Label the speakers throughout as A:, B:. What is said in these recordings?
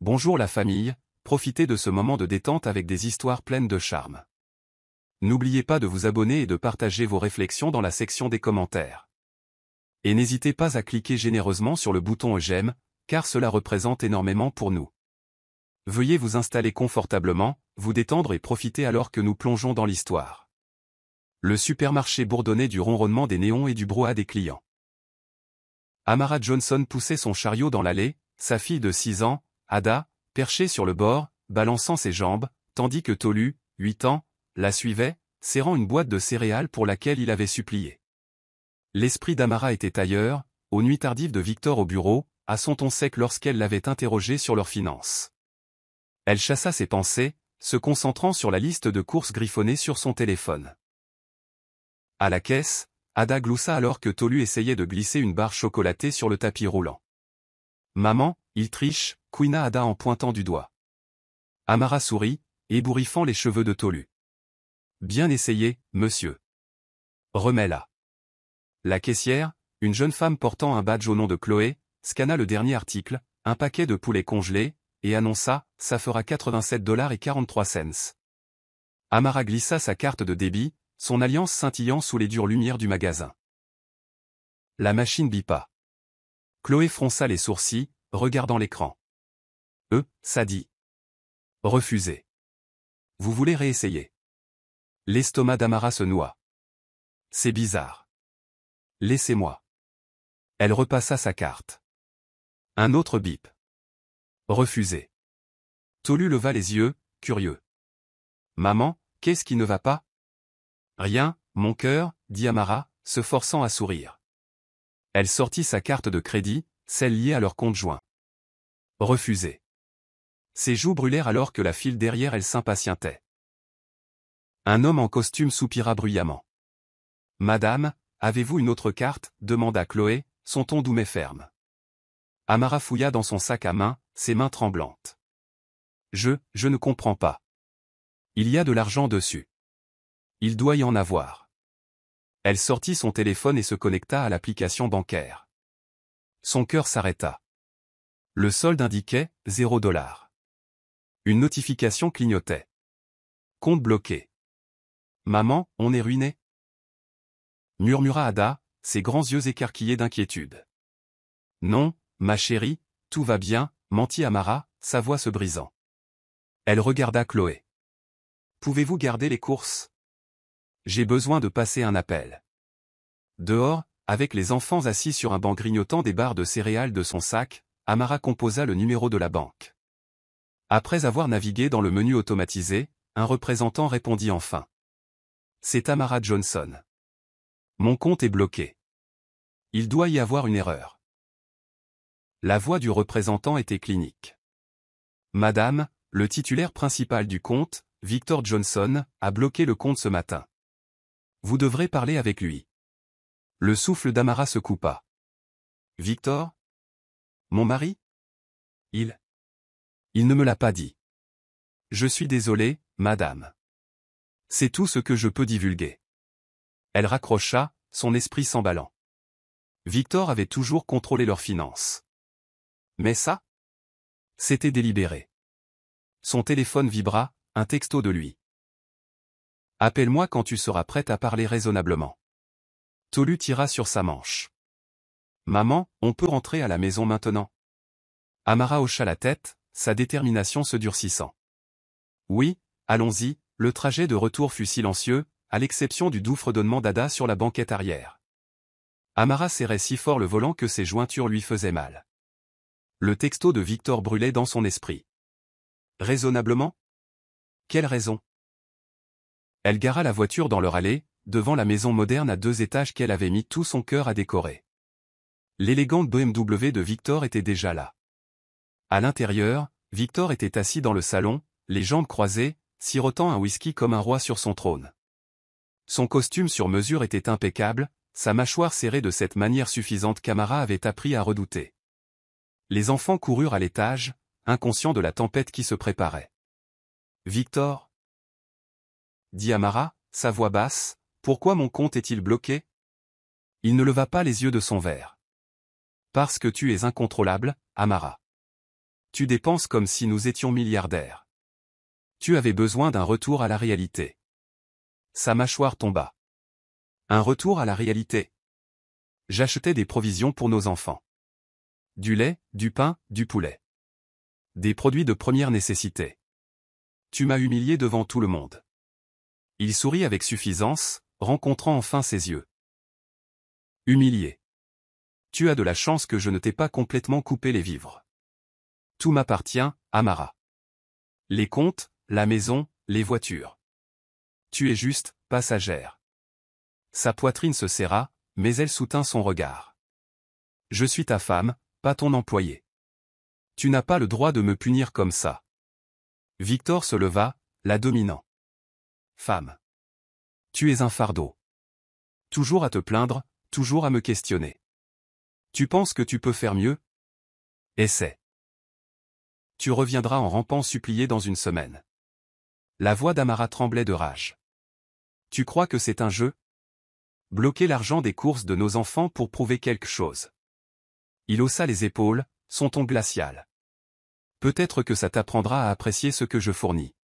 A: Bonjour la famille, profitez de ce moment de détente avec des histoires pleines de charme. N'oubliez pas de vous abonner et de partager vos réflexions dans la section des commentaires. Et n'hésitez pas à cliquer généreusement sur le bouton j'aime, car cela représente énormément pour nous. Veuillez vous installer confortablement, vous détendre et profiter alors que nous plongeons dans l'histoire. Le supermarché bourdonnait du ronronnement des néons et du brouhaha des clients. Amara Johnson poussait son chariot dans l'allée, sa fille de 6 ans, Ada, perchée sur le bord, balançant ses jambes, tandis que Tolu, 8 ans, la suivait, serrant une boîte de céréales pour laquelle il avait supplié. L'esprit d'Amara était ailleurs, aux nuits tardives de Victor au bureau, à son ton sec lorsqu'elle l'avait interrogé sur leurs finances. Elle chassa ses pensées, se concentrant sur la liste de courses griffonnée sur son téléphone. À la caisse, Ada gloussa alors que Tolu essayait de glisser une barre chocolatée sur le tapis roulant. « Maman, il triche », couina Ada en pointant du doigt. Amara sourit, ébouriffant les cheveux de Tolu. « Bien essayé, monsieur. Remets-la. » La caissière, une jeune femme portant un badge au nom de Chloé, scanna le dernier article, un paquet de poulets congelés, et annonça « Ça fera 87,43 $. » Amara glissa sa carte de débit, son alliance scintillant sous les dures lumières du magasin. La machine bipa. Chloé fronça les sourcils, regardant l'écran. Ça dit. Refusé. Vous voulez réessayer? L'estomac d'Amara se noua. C'est bizarre. Laissez-moi. Elle repassa sa carte. Un autre bip. Refusé. Tolu leva les yeux, curieux. Maman, qu'est-ce qui ne va pas? Rien, mon cœur, dit Amara, se forçant à sourire. Elle sortit sa carte de crédit, celle liée à leur compte joint. Refusé. Ses joues brûlèrent alors que la file derrière elle s'impatientait. Un homme en costume soupira bruyamment. Madame, avez-vous une autre carte? Demanda Chloé, son ton doux mais ferme. Amara fouilla dans son sac à main, ses mains tremblantes. Je ne comprends pas. Il y a de l'argent dessus. Il doit y en avoir. Elle sortit son téléphone et se connecta à l'application bancaire. Son cœur s'arrêta. Le solde indiquait $0. Une notification clignotait. Compte bloqué. Maman, on est ruiné? Murmura Ada, ses grands yeux écarquillés d'inquiétude. Non, ma chérie, tout va bien, mentit Amara, sa voix se brisant. Elle regarda Chloé. Pouvez-vous garder les courses? J'ai besoin de passer un appel. Dehors, avec les enfants assis sur un banc grignotant des barres de céréales de son sac, Amara composa le numéro de la banque. Après avoir navigué dans le menu automatisé, un représentant répondit enfin. C'est Amara Johnson. Mon compte est bloqué. Il doit y avoir une erreur. La voix du représentant était clinique. Madame, le titulaire principal du compte, Victor Johnson, a bloqué le compte ce matin. Vous devrez parler avec lui. Le souffle d'Amara se coupa. Victor? Mon mari? Il ne me l'a pas dit. Je suis désolé, madame. C'est tout ce que je peux divulguer. Elle raccrocha, son esprit s'emballant. Victor avait toujours contrôlé leurs finances. Mais ça? C'était délibéré. Son téléphone vibra, un texto de lui. Appelle-moi quand tu seras prête à parler raisonnablement. Tolu tira sur sa manche. Maman, on peut rentrer à la maison maintenant? Amara hocha la tête, sa détermination se durcissant. Oui, allons-y, le trajet de retour fut silencieux, à l'exception du doux fredonnement d'Ada sur la banquette arrière. Amara serrait si fort le volant que ses jointures lui faisaient mal. Le texto de Victor brûlait dans son esprit. Raisonnablement? Quelle raison? Elle gara la voiture dans leur allée, devant la maison moderne à 2 étages qu'elle avait mis tout son cœur à décorer. L'élégante BMW de Victor était déjà là. À l'intérieur, Victor était assis dans le salon, les jambes croisées, sirotant un whisky comme un roi sur son trône. Son costume sur mesure était impeccable, sa mâchoire serrée de cette manière suffisante qu'Amara avait appris à redouter. Les enfants coururent à l'étage, inconscients de la tempête qui se préparait. « Victor » dit Amara, sa voix basse, « pourquoi mon compte est-il bloqué ?» Il ne leva pas les yeux de son verre. « Parce que tu es incontrôlable, Amara. » Tu dépenses comme si nous étions milliardaires. Tu avais besoin d'un retour à la réalité. Sa mâchoire tomba. Un retour à la réalité. J'achetais des provisions pour nos enfants. Du lait, du pain, du poulet. Des produits de première nécessité. Tu m'as humilié devant tout le monde. Il sourit avec suffisance, rencontrant enfin ses yeux. Humilié. Tu as de la chance que je ne t'ai pas complètement coupé les vivres. Tout m'appartient, Amara. Les comptes, la maison, les voitures. Tu es juste, passagère. Sa poitrine se serra, mais elle soutint son regard. Je suis ta femme, pas ton employé. Tu n'as pas le droit de me punir comme ça. Victor se leva, la dominant. Femme. Tu es un fardeau. Toujours à te plaindre, toujours à me questionner. Tu penses que tu peux faire mieux? Essaie. Tu reviendras en rampant supplier dans une semaine. La voix d'Amara tremblait de rage. Tu crois que c'est un jeu? Bloquer l'argent des courses de nos enfants pour prouver quelque chose. Il haussa les épaules, son ton glacial. Peut-être que ça t'apprendra à apprécier ce que je fournis.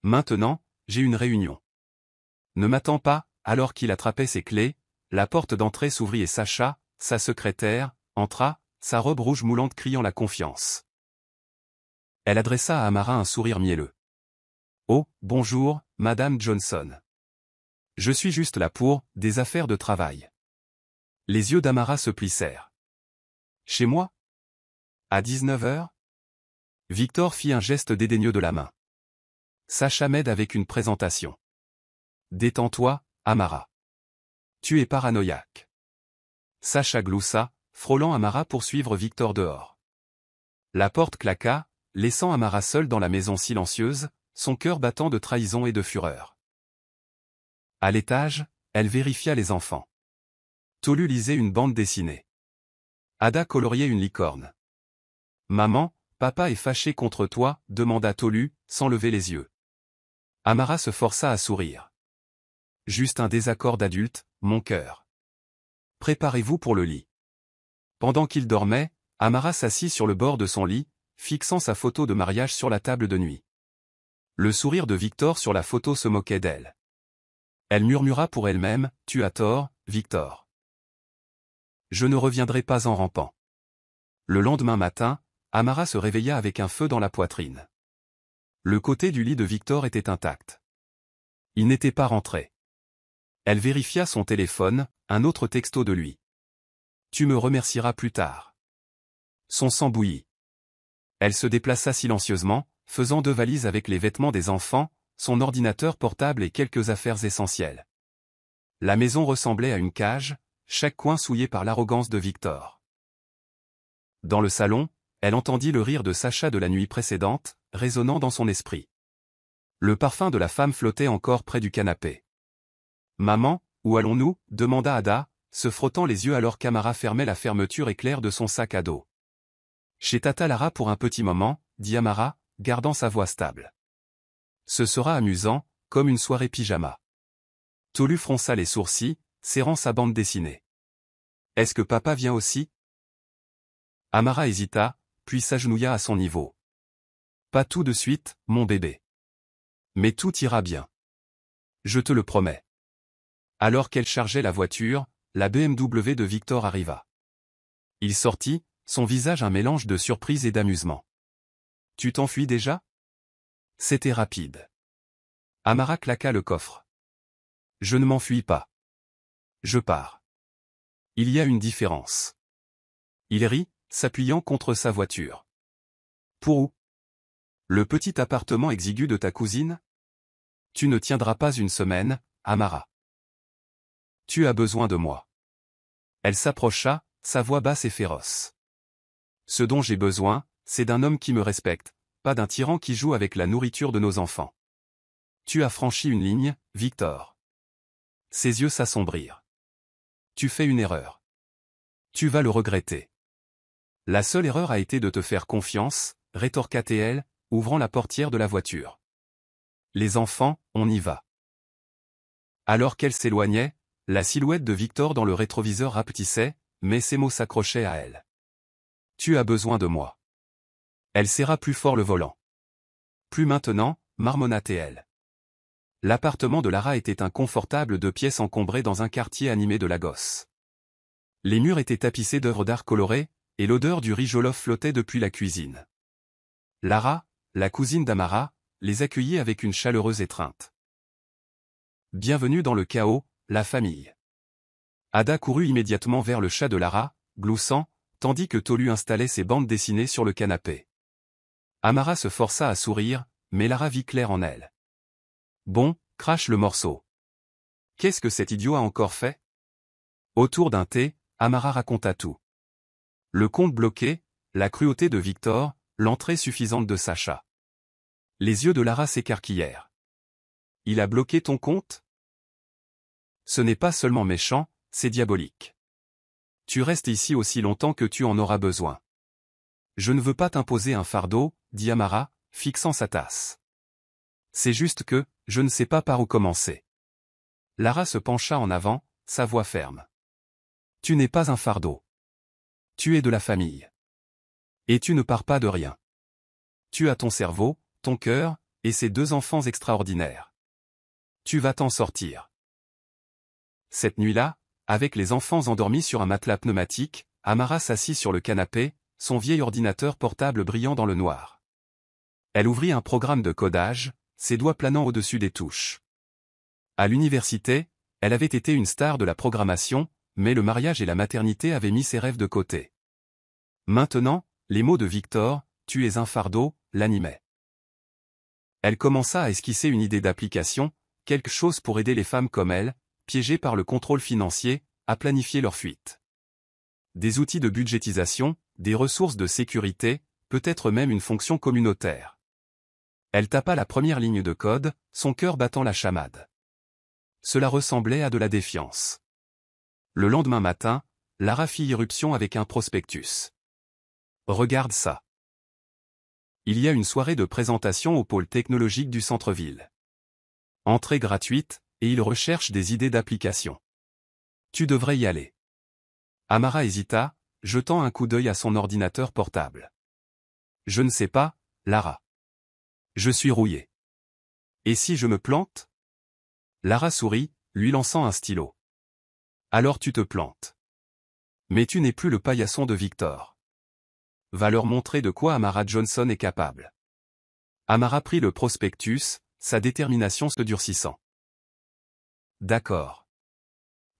A: Maintenant, j'ai une réunion. Ne m'attends pas, alors qu'il attrapait ses clés, la porte d'entrée s'ouvrit et Sacha, sa secrétaire, entra, sa robe rouge moulante criant la confiance. Elle adressa à Amara un sourire mielleux. « Oh, bonjour, Madame Johnson. Je suis juste là pour des affaires de travail. » Les yeux d'Amara se plissèrent. « Chez moi? À 19h? » Victor fit un geste dédaigneux de la main. Sacha m'aide avec une présentation. « Détends-toi, Amara. Tu es paranoïaque. » Sacha gloussa, frôlant Amara pour suivre Victor dehors. La porte claqua, laissant Amara seule dans la maison silencieuse, son cœur battant de trahison et de fureur. À l'étage, elle vérifia les enfants. Tolu lisait une bande dessinée. Ada coloriait une licorne. « Maman, papa est fâché contre toi » demanda Tolu, sans lever les yeux. Amara se força à sourire. « Juste un désaccord d'adulte, mon cœur. Préparez-vous pour le lit. » Pendant qu'il dormait, Amara s'assit sur le bord de son lit, fixant sa photo de mariage sur la table de nuit. Le sourire de Victor sur la photo se moquait d'elle. Elle murmura pour elle-même, « Tu as tort, Victor. Je ne reviendrai pas en rampant. » Le lendemain matin, Amara se réveilla avec un feu dans la poitrine. Le côté du lit de Victor était intact. Il n'était pas rentré. Elle vérifia son téléphone, un autre texto de lui. « Tu me remercieras plus tard. » Son sang bouillit. Elle se déplaça silencieusement, faisant 2 valises avec les vêtements des enfants, son ordinateur portable et quelques affaires essentielles. La maison ressemblait à une cage, chaque coin souillé par l'arrogance de Victor. Dans le salon, elle entendit le rire de Sacha de la nuit précédente, résonnant dans son esprit. Le parfum de la femme flottait encore près du canapé. « Maman, où allons-nous » demanda Ada, se frottant les yeux alors qu'Amara fermait la fermeture éclair de son sac à dos. « Chez Tata Lara pour un petit moment » dit Amara, gardant sa voix stable. « Ce sera amusant, comme une soirée pyjama. » Tolu fronça les sourcils, serrant sa bande dessinée. « Est-ce que papa vient aussi ?» Amara hésita, puis s'agenouilla à son niveau. « Pas tout de suite, mon bébé. Mais tout ira bien. Je te le promets. » Alors qu'elle chargeait la voiture, la BMW de Victor arriva. Il sortit, son visage un mélange de surprise et d'amusement. « Tu t'enfuis déjà ?» C'était rapide. Amara claqua le coffre. « Je ne m'enfuis pas. Je pars. Il y a une différence. » Il rit, s'appuyant contre sa voiture. « Pour où? Le petit appartement exigu de ta cousine? Tu ne tiendras pas une semaine, Amara. Tu as besoin de moi. » Elle s'approcha, sa voix basse et féroce. « Ce dont j'ai besoin, c'est d'un homme qui me respecte, pas d'un tyran qui joue avec la nourriture de nos enfants. Tu as franchi une ligne, Victor. » Ses yeux s'assombrirent. « Tu fais une erreur. Tu vas le regretter. » « La seule erreur a été de te faire confiance, » rétorqua-t-elle, ouvrant la portière de la voiture. « Les enfants, on y va. » Alors qu'elle s'éloignait, la silhouette de Victor dans le rétroviseur rapetissait, mais ses mots s'accrochaient à elle. « Tu as besoin de moi. » Elle serra plus fort le volant. Plus maintenant, marmonna-t-elle. L'appartement de Lara était un confortable 2 pièces encombré dans un quartier animé de Lagos. Les murs étaient tapissés d'œuvres d'art colorées, et l'odeur du riz jollof flottait depuis la cuisine. Lara, la cousine d'Amara, les accueillit avec une chaleureuse étreinte. Bienvenue dans le chaos, la famille. Ada courut immédiatement vers le chat de Lara, gloussant, tandis que Tolu installait ses bandes dessinées sur le canapé. Amara se força à sourire, mais Lara vit clair en elle. Bon, crache le morceau. Qu'est-ce que cet idiot a encore fait? Autour d'un thé, Amara raconta tout. Le compte bloqué, la cruauté de Victor, l'entrée suffisante de Sacha. Les yeux de Lara s'écarquillèrent. Il a bloqué ton compte? Ce n'est pas seulement méchant, c'est diabolique. Tu restes ici aussi longtemps que tu en auras besoin. Je ne veux pas t'imposer un fardeau, dit Amara, fixant sa tasse. C'est juste que, je ne sais pas par où commencer. Lara se pencha en avant, sa voix ferme. Tu n'es pas un fardeau. Tu es de la famille. Et tu ne pars pas de rien. Tu as ton cerveau, ton cœur, et ces 2 enfants extraordinaires. Tu vas t'en sortir. Cette nuit-là, avec les enfants endormis sur un matelas pneumatique, Amara s'assit sur le canapé, son vieil ordinateur portable brillant dans le noir. Elle ouvrit un programme de codage, ses doigts planant au-dessus des touches. À l'université, elle avait été une star de la programmation, mais le mariage et la maternité avaient mis ses rêves de côté. Maintenant, les mots de Victor, « Tu es un fardeau », l'animaient. Elle commença à esquisser une idée d'application, quelque chose pour aider les femmes comme elle, piégées par le contrôle financier, à planifier leur fuite. Des outils de budgétisation, des ressources de sécurité, peut-être même une fonction communautaire. Elle tapa la première ligne de code, son cœur battant la chamade. Cela ressemblait à de la défiance. Le lendemain matin, Lara fit irruption avec un prospectus. Regarde ça. Il y a une soirée de présentation au pôle technologique du centre-ville. Entrée gratuite, et ils recherchent des idées d'application. Tu devrais y aller. Amara hésita, jetant un coup d'œil à son ordinateur portable. Je ne sais pas, Lara. Je suis rouillé. Et si je me plante? Lara sourit, lui lançant un stylo. Alors tu te plantes. Mais tu n'es plus le paillasson de Victor. Va leur montrer de quoi Amara Johnson est capable. Amara prit le prospectus, sa détermination se durcissant. D'accord.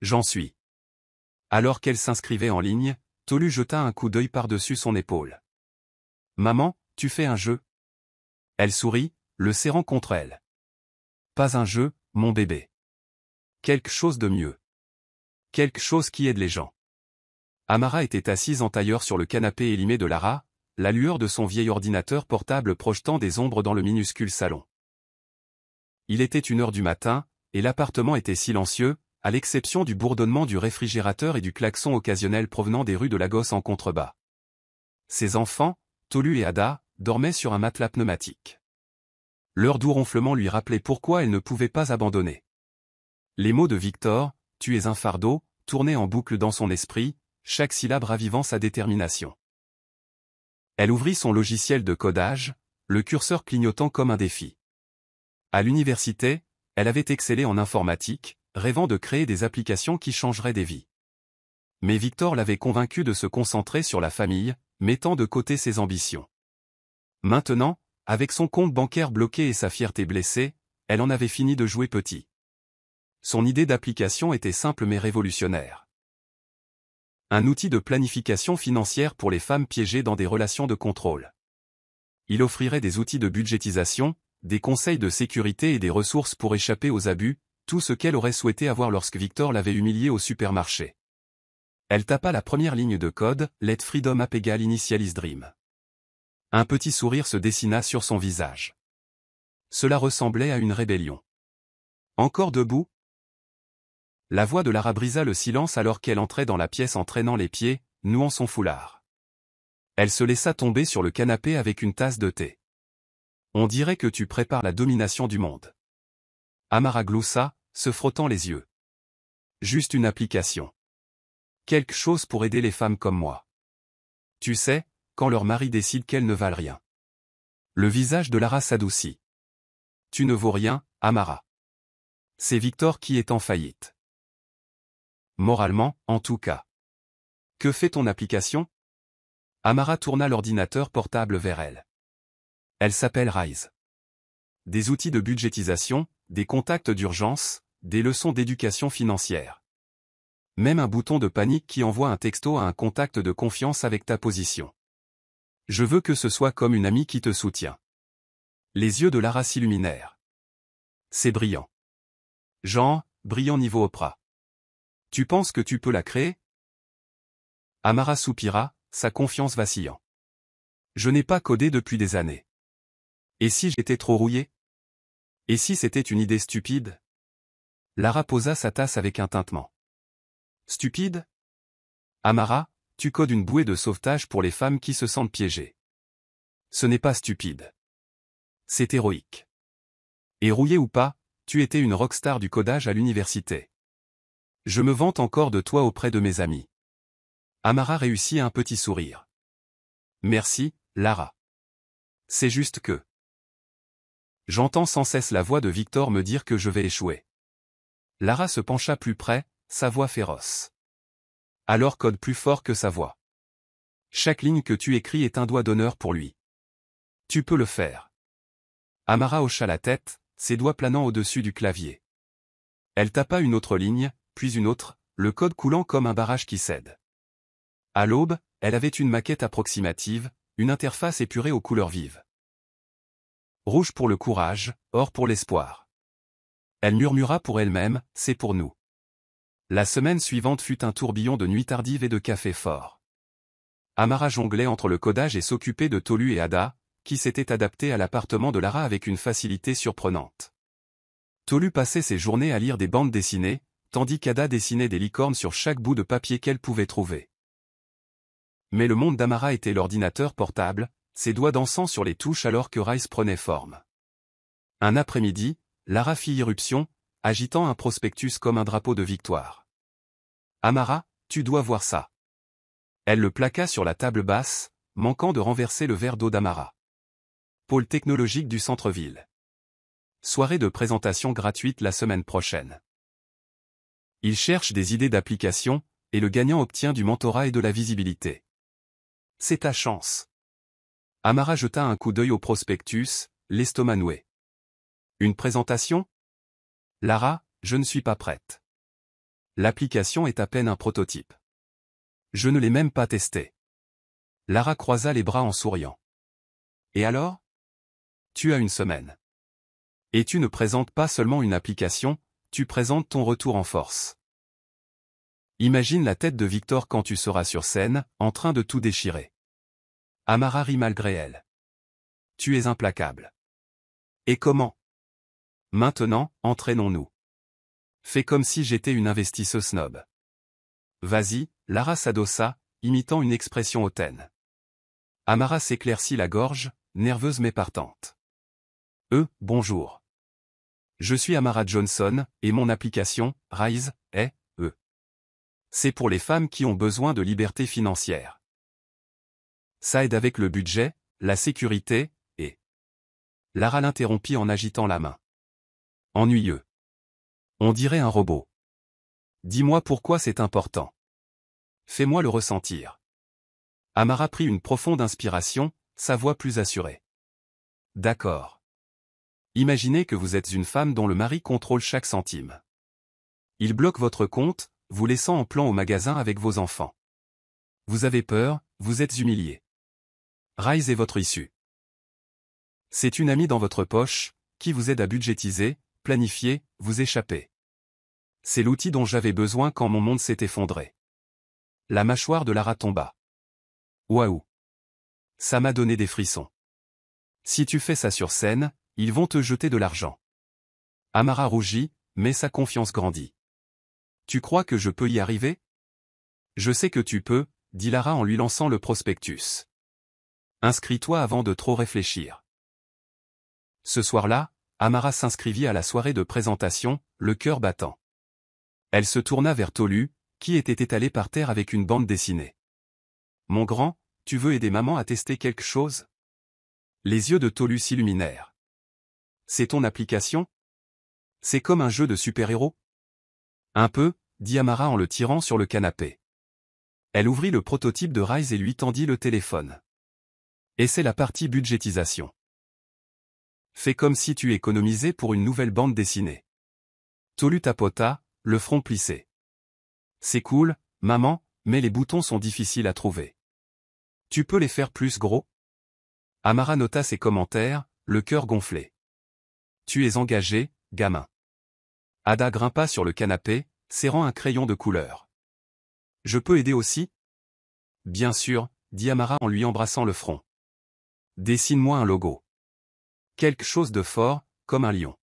A: J'en suis. Alors qu'elle s'inscrivait en ligne, Tolu jeta un coup d'œil par-dessus son épaule. Maman, tu fais un jeu? Elle sourit, le serrant contre elle. Pas un jeu, mon bébé. Quelque chose de mieux. Quelque chose qui aide les gens. Amara était assise en tailleur sur le canapé élimé de Lara, la lueur de son vieil ordinateur portable projetant des ombres dans le minuscule salon. Il était 1h du matin, et l'appartement était silencieux, à l'exception du bourdonnement du réfrigérateur et du klaxon occasionnel provenant des rues de Lagos en contrebas. Ses enfants, Tolu et Ada, dormaient sur un matelas pneumatique. Leur doux ronflement lui rappelait pourquoi elle ne pouvait pas abandonner. Les mots de Victor, « Tu es un fardeau », tournaient en boucle dans son esprit, chaque syllabe ravivant sa détermination. Elle ouvrit son logiciel de codage, le curseur clignotant comme un défi. À l'université, elle avait excellé en informatique, rêvant de créer des applications qui changeraient des vies. Mais Victor l'avait convaincue de se concentrer sur la famille, mettant de côté ses ambitions. Maintenant, avec son compte bancaire bloqué et sa fierté blessée, elle en avait fini de jouer petit. Son idée d'application était simple mais révolutionnaire. Un outil de planification financière pour les femmes piégées dans des relations de contrôle. Il offrirait des outils de budgétisation, des conseils de sécurité et des ressources pour échapper aux abus, tout ce qu'elle aurait souhaité avoir lorsque Victor l'avait humiliée au supermarché. Elle tapa la première ligne de code, Let Freedom App = Initialize Dream. Un petit sourire se dessina sur son visage. Cela ressemblait à une rébellion. Encore debout? La voix de Lara brisa le silence alors qu'elle entrait dans la pièce en traînant les pieds, nouant son foulard. Elle se laissa tomber sur le canapé avec une tasse de thé. On dirait que tu prépares la domination du monde. Amara gloussa, se frottant les yeux. Juste une application. Quelque chose pour aider les femmes comme moi. Tu sais, quand leur mari décide qu'elles ne valent rien. Le visage de Lara s'adoucit. Tu ne vaux rien, Amara. C'est Victor qui est en faillite. Moralement, en tout cas. Que fait ton application? Amara tourna l'ordinateur portable vers elle. Elle s'appelle Rise. Des outils de budgétisation, des contacts d'urgence, des leçons d'éducation financière. Même un bouton de panique qui envoie un texto à un contact de confiance avec ta position. Je veux que ce soit comme une amie qui te soutient. Les yeux de Lara s'illuminèrent. C'est brillant. Genre, brillant niveau Oprah. Tu penses que tu peux la créer? Amara soupira, sa confiance vacillant. Je n'ai pas codé depuis des années. Et si j'étais trop rouillé? Et si c'était une idée stupide? Lara posa sa tasse avec un tintement. Stupide? Amara, tu codes une bouée de sauvetage pour les femmes qui se sentent piégées. Ce n'est pas stupide. C'est héroïque. Et rouillé ou pas, tu étais une rockstar du codage à l'université. Je me vante encore de toi auprès de mes amis. Amara réussit un petit sourire. Merci, Lara. C'est juste que... J'entends sans cesse la voix de Victor me dire que je vais échouer. Lara se pencha plus près, sa voix féroce. Alors code plus fort que sa voix. Chaque ligne que tu écris est un doigt d'honneur pour lui. Tu peux le faire. Amara hocha la tête, ses doigts planant au-dessus du clavier. Elle tapa une autre ligne, puis une autre, le code coulant comme un barrage qui cède. À l'aube, elle avait une maquette approximative, une interface épurée aux couleurs vives. Rouge pour le courage, or pour l'espoir. Elle murmura pour elle-même, c'est pour nous. La semaine suivante fut un tourbillon de nuits tardives et de café fort. Amara jonglait entre le codage et s'occupait de Tolu et Ada, qui s'étaient adaptés à l'appartement de Lara avec une facilité surprenante. Tolu passait ses journées à lire des bandes dessinées, tandis qu'Ada dessinait des licornes sur chaque bout de papier qu'elle pouvait trouver. Mais le monde d'Amara était l'ordinateur portable, ses doigts dansant sur les touches alors que Rise prenait forme. Un après-midi, Lara fit irruption, agitant un prospectus comme un drapeau de victoire. Amara, tu dois voir ça. Elle le plaqua sur la table basse, manquant de renverser le verre d'eau d'Amara. Pôle technologique du centre-ville. Soirée de présentation gratuite la semaine prochaine. Il cherche des idées d'application, et le gagnant obtient du mentorat et de la visibilité. C'est ta chance. Amara jeta un coup d'œil au prospectus, l'estomac noué. Une présentation? Lara, je ne suis pas prête. L'application est à peine un prototype. Je ne l'ai même pas testé. Lara croisa les bras en souriant. Et alors? Tu as une semaine. Et tu ne présentes pas seulement une application, tu présentes ton retour en force. Imagine la tête de Victor quand tu seras sur scène, en train de tout déchirer. Amara rit malgré elle. Tu es implacable. Et comment? Maintenant, entraînons-nous. Fais comme si j'étais une investisseuse snob. Vas-y, Lara s'adossa, imitant une expression hautaine. Amara s'éclaircit la gorge, nerveuse mais partante. Bonjour. Je suis Amara Johnson, et mon application, Rise, est, C'est pour les femmes qui ont besoin de liberté financière. Ça aide avec le budget, la sécurité, et... Lara l'interrompit en agitant la main. Ennuyeux. On dirait un robot. Dis-moi pourquoi c'est important. Fais-moi le ressentir. Amara prit une profonde inspiration, sa voix plus assurée. D'accord. Imaginez que vous êtes une femme dont le mari contrôle chaque centime. Il bloque votre compte, vous laissant en plan au magasin avec vos enfants. Vous avez peur, vous êtes humilié. Rise est votre issue. C'est une amie dans votre poche, qui vous aide à budgétiser, planifier, vous échapper. C'est l'outil dont j'avais besoin quand mon monde s'est effondré. La mâchoire de Lara tomba. Waouh! Ça m'a donné des frissons. Si tu fais ça sur scène, ils vont te jeter de l'argent. Amara rougit, mais sa confiance grandit. Tu crois que je peux y arriver? Je sais que tu peux, dit Lara en lui lançant le prospectus. Inscris-toi avant de trop réfléchir. Ce soir-là, Amara s'inscrivit à la soirée de présentation, le cœur battant. Elle se tourna vers Tolu, qui était étalé par terre avec une bande dessinée. Mon grand, tu veux aider maman à tester quelque chose? Les yeux de Tolu s'illuminèrent. C'est ton application? C'est comme un jeu de super-héros? Un peu, dit Amara en le tirant sur le canapé. Elle ouvrit le prototype de Rise et lui tendit le téléphone. Et c'est la partie budgétisation. Fais comme si tu économisais pour une nouvelle bande dessinée. Tolu tapota, le front plissé. C'est cool, maman, mais les boutons sont difficiles à trouver. Tu peux les faire plus gros? Amara nota ses commentaires, le cœur gonflé. Tu es engagé, gamin. Ada grimpa sur le canapé, serrant un crayon de couleur. Je peux aider aussi? Bien sûr, dit Amara en lui embrassant le front. Dessine-moi un logo. Quelque chose de fort, comme un lion.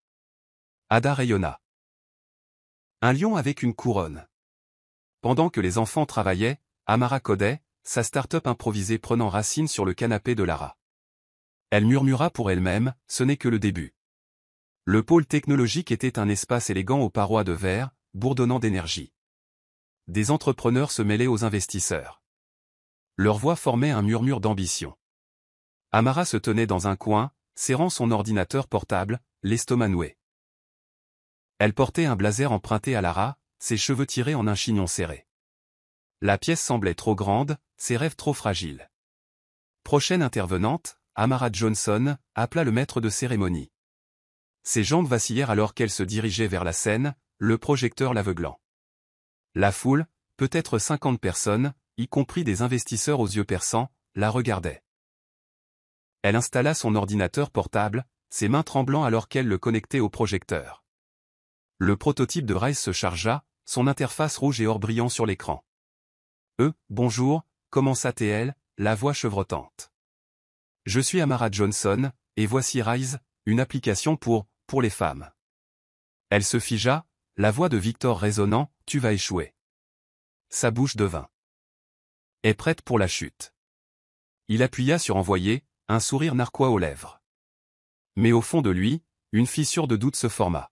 A: Ada rayonna. Un lion avec une couronne. Pendant que les enfants travaillaient, Amara codait, sa start-up improvisée prenant racine sur le canapé de Lara. Elle murmura pour elle-même, ce n'est que le début. Le pôle technologique était un espace élégant aux parois de verre, bourdonnant d'énergie. Des entrepreneurs se mêlaient aux investisseurs. Leur voix formait un murmure d'ambition. Amara se tenait dans un coin, serrant son ordinateur portable, l'estomac noué. Elle portait un blazer emprunté à Lara, ses cheveux tirés en un chignon serré. La pièce semblait trop grande, ses rêves trop fragiles. Prochaine intervenante, Amara Johnson, appela le maître de cérémonie. Ses jambes vacillèrent alors qu'elle se dirigeait vers la scène, le projecteur l'aveuglant. La foule, peut-être 50 personnes, y compris des investisseurs aux yeux perçants, la regardait. Elle installa son ordinateur portable, ses mains tremblant alors qu'elle le connectait au projecteur. Le prototype de Rise se chargea, son interface rouge et or brillant sur l'écran. Bonjour, commença-t-elle, la voix chevrotante. Je suis Amara Johnson, et voici Rise, une application pour les femmes. Elle se figea, la voix de Victor résonnant, tu vas échouer. Sa bouche devint. Est prête pour la chute. Il appuya sur envoyer, un sourire narquois aux lèvres. Mais au fond de lui, une fissure de doute se forma.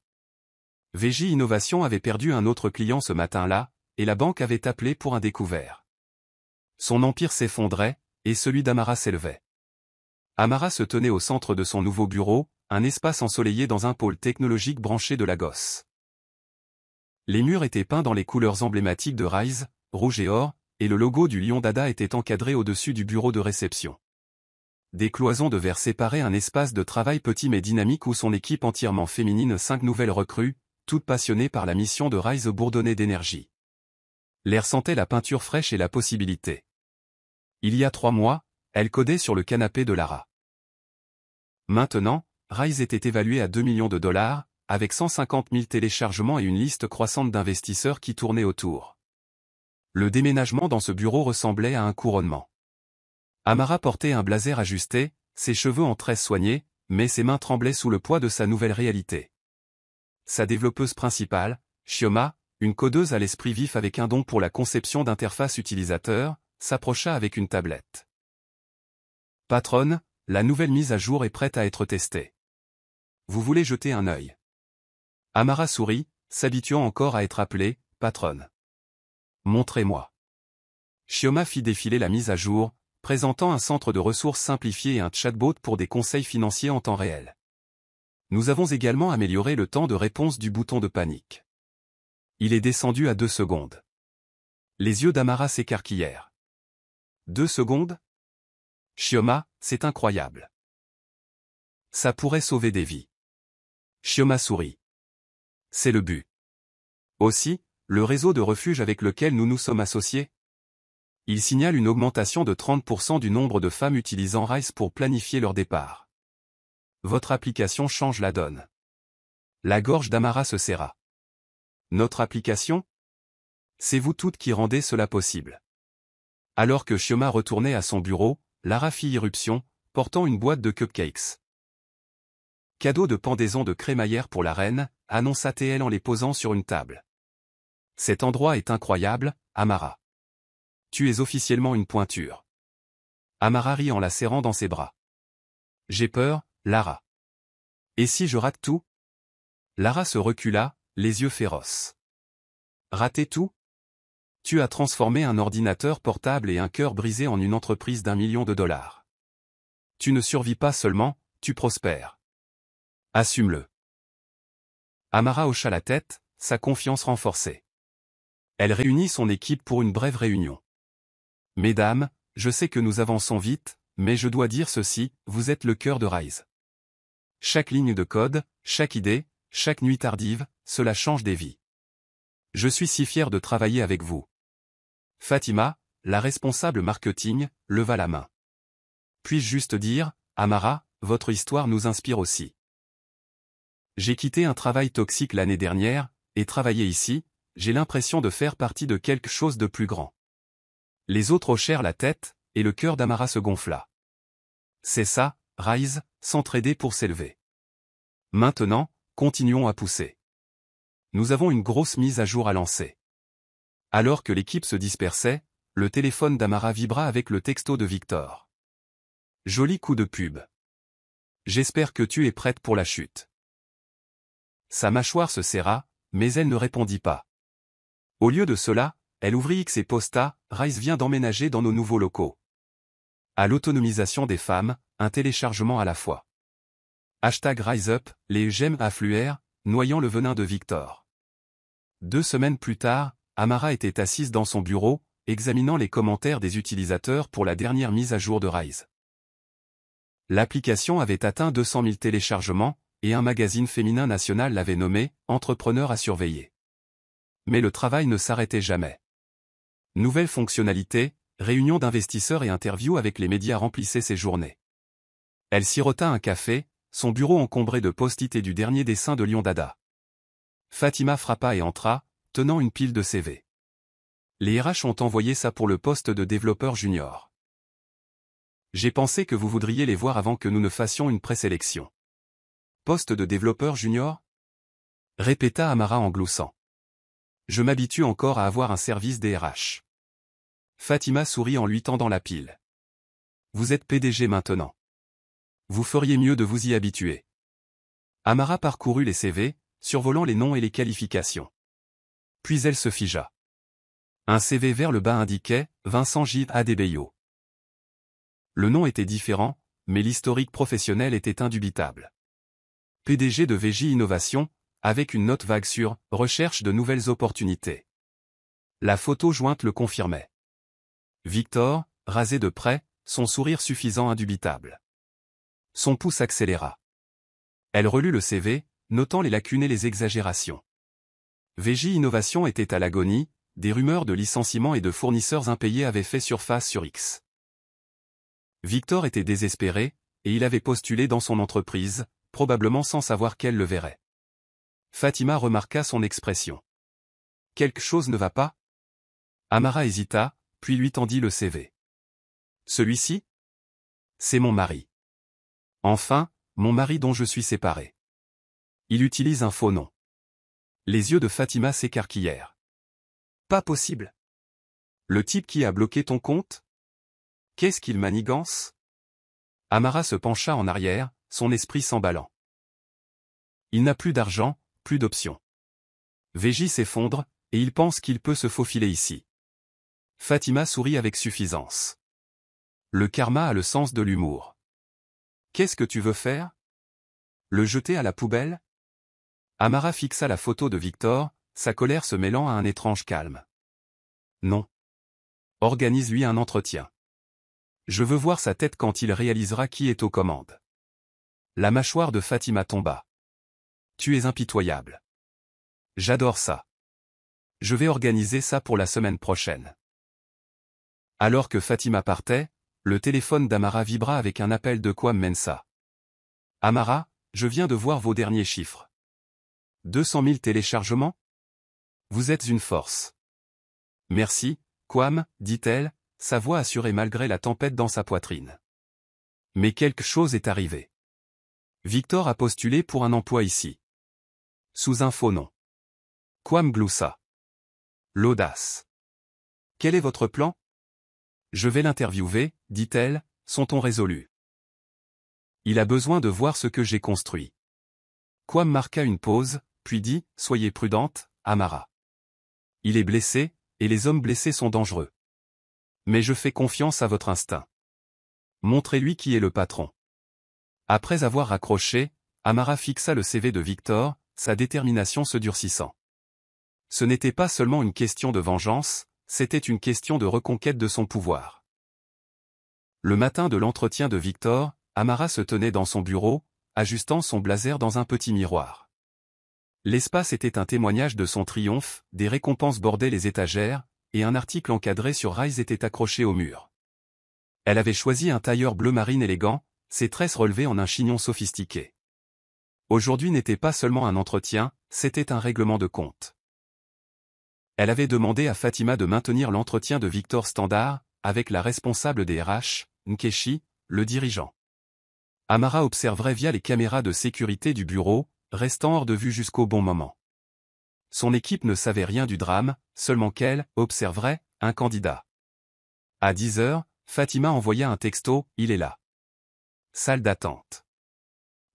A: VJ Innovation avait perdu un autre client ce matin-là, et la banque avait appelé pour un découvert. Son empire s'effondrait, et celui d'Amara s'élevait. Amara se tenait au centre de son nouveau bureau, un espace ensoleillé dans un pôle technologique branché de Lagos. Les murs étaient peints dans les couleurs emblématiques de Rise, rouge et or, et le logo du lion d'Ada était encadré au-dessus du bureau de réception. Des cloisons de verre séparaient un espace de travail petit mais dynamique où son équipe entièrement féminine 5 nouvelles recrues, toutes passionnées par la mission de Rise bourdonnait d'énergie. L'air sentait la peinture fraîche et la possibilité. Il y a 3 mois, elle codait sur le canapé de Lara. Maintenant, Rise était évalué à 2 millions de dollars, avec 150 000 téléchargements et une liste croissante d'investisseurs qui tournaient autour. Le déménagement dans ce bureau ressemblait à un couronnement. Amara portait un blazer ajusté, ses cheveux en tresses soignés, mais ses mains tremblaient sous le poids de sa nouvelle réalité. Sa développeuse principale, Chioma, une codeuse à l'esprit vif avec un don pour la conception d'interfaces utilisateurs, s'approcha avec une tablette. Patronne, la nouvelle mise à jour est prête à être testée. Vous voulez jeter un œil? Amara sourit, s'habituant encore à être appelée « patronne ». Montrez-moi. Chioma fit défiler la mise à jour, présentant un centre de ressources simplifié et un chatbot pour des conseils financiers en temps réel. Nous avons également amélioré le temps de réponse du bouton de panique. Il est descendu à 2 secondes. Les yeux d'Amara s'écarquillèrent. 2 secondes? Chioma, c'est incroyable. Ça pourrait sauver des vies. Chioma sourit. C'est le but. Aussi, le réseau de refuge avec lequel nous nous sommes associés. Il signale une augmentation de 30% du nombre de femmes utilisant Rise pour planifier leur départ. Votre application change la donne. La gorge d'Amara se serra. Notre application? C'est vous toutes qui rendez cela possible. Alors que Chioma retournait à son bureau, Lara fit irruption, portant une boîte de cupcakes. Cadeau de pendaison de crémaillère pour la reine, annonça-t-elle en les posant sur une table. Cet endroit est incroyable, Amara. Tu es officiellement une pointure. Amara rit en la serrant dans ses bras. J'ai peur, Lara. Et si je rate tout? Lara se recula, les yeux féroces. Rater tout? Tu as transformé un ordinateur portable et un cœur brisé en une entreprise d'1 million de dollars. Tu ne survis pas seulement, tu prospères. Assume-le. Amara hocha la tête, sa confiance renforcée. Elle réunit son équipe pour une brève réunion. Mesdames, je sais que nous avançons vite, mais je dois dire ceci, vous êtes le cœur de Rise. Chaque ligne de code, chaque idée, chaque nuit tardive, cela change des vies. Je suis si fier de travailler avec vous. Fatima, la responsable marketing, leva la main. Puis-je juste dire, Amara, votre histoire nous inspire aussi. J'ai quitté un travail toxique l'année dernière, et travailler ici, j'ai l'impression de faire partie de quelque chose de plus grand. Les autres hochèrent la tête, et le cœur d'Amara se gonfla. C'est ça, Rise, s'entraider pour s'élever. Maintenant, continuons à pousser. Nous avons une grosse mise à jour à lancer. Alors que l'équipe se dispersait, le téléphone d'Amara vibra avec le texto de Victor. Joli coup de pub. J'espère que tu es prête pour la chute. Sa mâchoire se serra, mais elle ne répondit pas. Au lieu de cela, elle ouvrit X et posta, Rise vient d'emménager dans nos nouveaux locaux. À l'autonomisation des femmes, un téléchargement à la fois. #RiseUp, les j'aime affluèrent, noyant le venin de Victor. 2 semaines plus tard, Amara était assise dans son bureau, examinant les commentaires des utilisateurs pour la dernière mise à jour de Rise. L'application avait atteint 200 000 téléchargements, et un magazine féminin national l'avait nommé « Entrepreneur à surveiller ». Mais le travail ne s'arrêtait jamais. Nouvelles fonctionnalités, réunions d'investisseurs et interviews avec les médias remplissaient ses journées. Elle sirota un café, son bureau encombré de post-it et du dernier dessin de Lion Dada. Fatima frappa et entra, tenant une pile de CV. Les RH ont envoyé ça pour le poste de développeur junior. J'ai pensé que vous voudriez les voir avant que nous ne fassions une présélection. Poste de développeur junior ? Répéta Amara en gloussant. Je m'habitue encore à avoir un service des RH. Fatima sourit en lui tendant la pile. Vous êtes PDG maintenant. Vous feriez mieux de vous y habituer. Amara parcourut les CV, survolant les noms et les qualifications. Puis elle se figea. Un CV vers le bas indiquait « Vincent J. Adebayo ». Le nom était différent, mais l'historique professionnel était indubitable. PDG de VJ Innovation, avec une note vague sur « Recherche de nouvelles opportunités ». La photo jointe le confirmait. Victor, rasé de près, son sourire suffisant indubitable. Son pouce accéléra. Elle relut le CV, notant les lacunes et les exagérations. VJ Innovation était à l'agonie, des rumeurs de licenciements et de fournisseurs impayés avaient fait surface sur X. Victor était désespéré, et il avait postulé dans son entreprise, probablement sans savoir qu'elle le verrait. Fatima remarqua son expression. Quelque chose ne va pas ? Amara hésita, puis lui tendit le CV. Celui-ci ? C'est mon mari. Enfin, mon mari dont je suis séparé. Il utilise un faux nom. Les yeux de Fatima s'écarquillèrent. Pas possible. Le type qui a bloqué ton compte ? Qu'est-ce qu'il manigance ? Amara se pencha en arrière, son esprit s'emballant. Il n'a plus d'argent, plus d'options. VJ s'effondre, et il pense qu'il peut se faufiler ici. Fatima sourit avec suffisance. Le karma a le sens de l'humour. Qu'est-ce que tu veux faire ? Le jeter à la poubelle ? Amara fixa la photo de Victor, sa colère se mêlant à un étrange calme. Non. Organise-lui un entretien. Je veux voir sa tête quand il réalisera qui est aux commandes. La mâchoire de Fatima tomba. Tu es impitoyable. J'adore ça. Je vais organiser ça pour la semaine prochaine. Alors que Fatima partait, le téléphone d'Amara vibra avec un appel de Kwame Mensa. Amara, je viens de voir vos derniers chiffres. 200 000 téléchargements ? Vous êtes une force. Merci, Kwame, dit-elle, sa voix assurée malgré la tempête dans sa poitrine. Mais quelque chose est arrivé. Victor a postulé pour un emploi ici. Sous un faux nom. Kwame gloussa. L'audace. Quel est votre plan ? Je vais l'interviewer, dit-elle, son ton résolu. Il a besoin de voir ce que j'ai construit. Kwame marqua une pause, puis dit, soyez prudente, Amara. Il est blessé, et les hommes blessés sont dangereux. Mais je fais confiance à votre instinct. Montrez-lui qui est le patron. Après avoir raccroché, Amara fixa le CV de Victor, sa détermination se durcissant. Ce n'était pas seulement une question de vengeance, c'était une question de reconquête de son pouvoir. Le matin de l'entretien de Victor, Amara se tenait dans son bureau, ajustant son blazer dans un petit miroir. L'espace était un témoignage de son triomphe, des récompenses bordaient les étagères, et un article encadré sur Rise était accroché au mur. Elle avait choisi un tailleur bleu marine élégant, ses tresses relevées en un chignon sophistiqué. Aujourd'hui n'était pas seulement un entretien, c'était un règlement de compte. Elle avait demandé à Fatima de maintenir l'entretien de Victor standard, avec la responsable des RH, Nkechi, le dirigeant. Amara observerait via les caméras de sécurité du bureau, restant hors de vue jusqu'au bon moment. Son équipe ne savait rien du drame, seulement qu'elle observerait un candidat. À 10 heures, Fatima envoya un texto, il est là. Salle d'attente.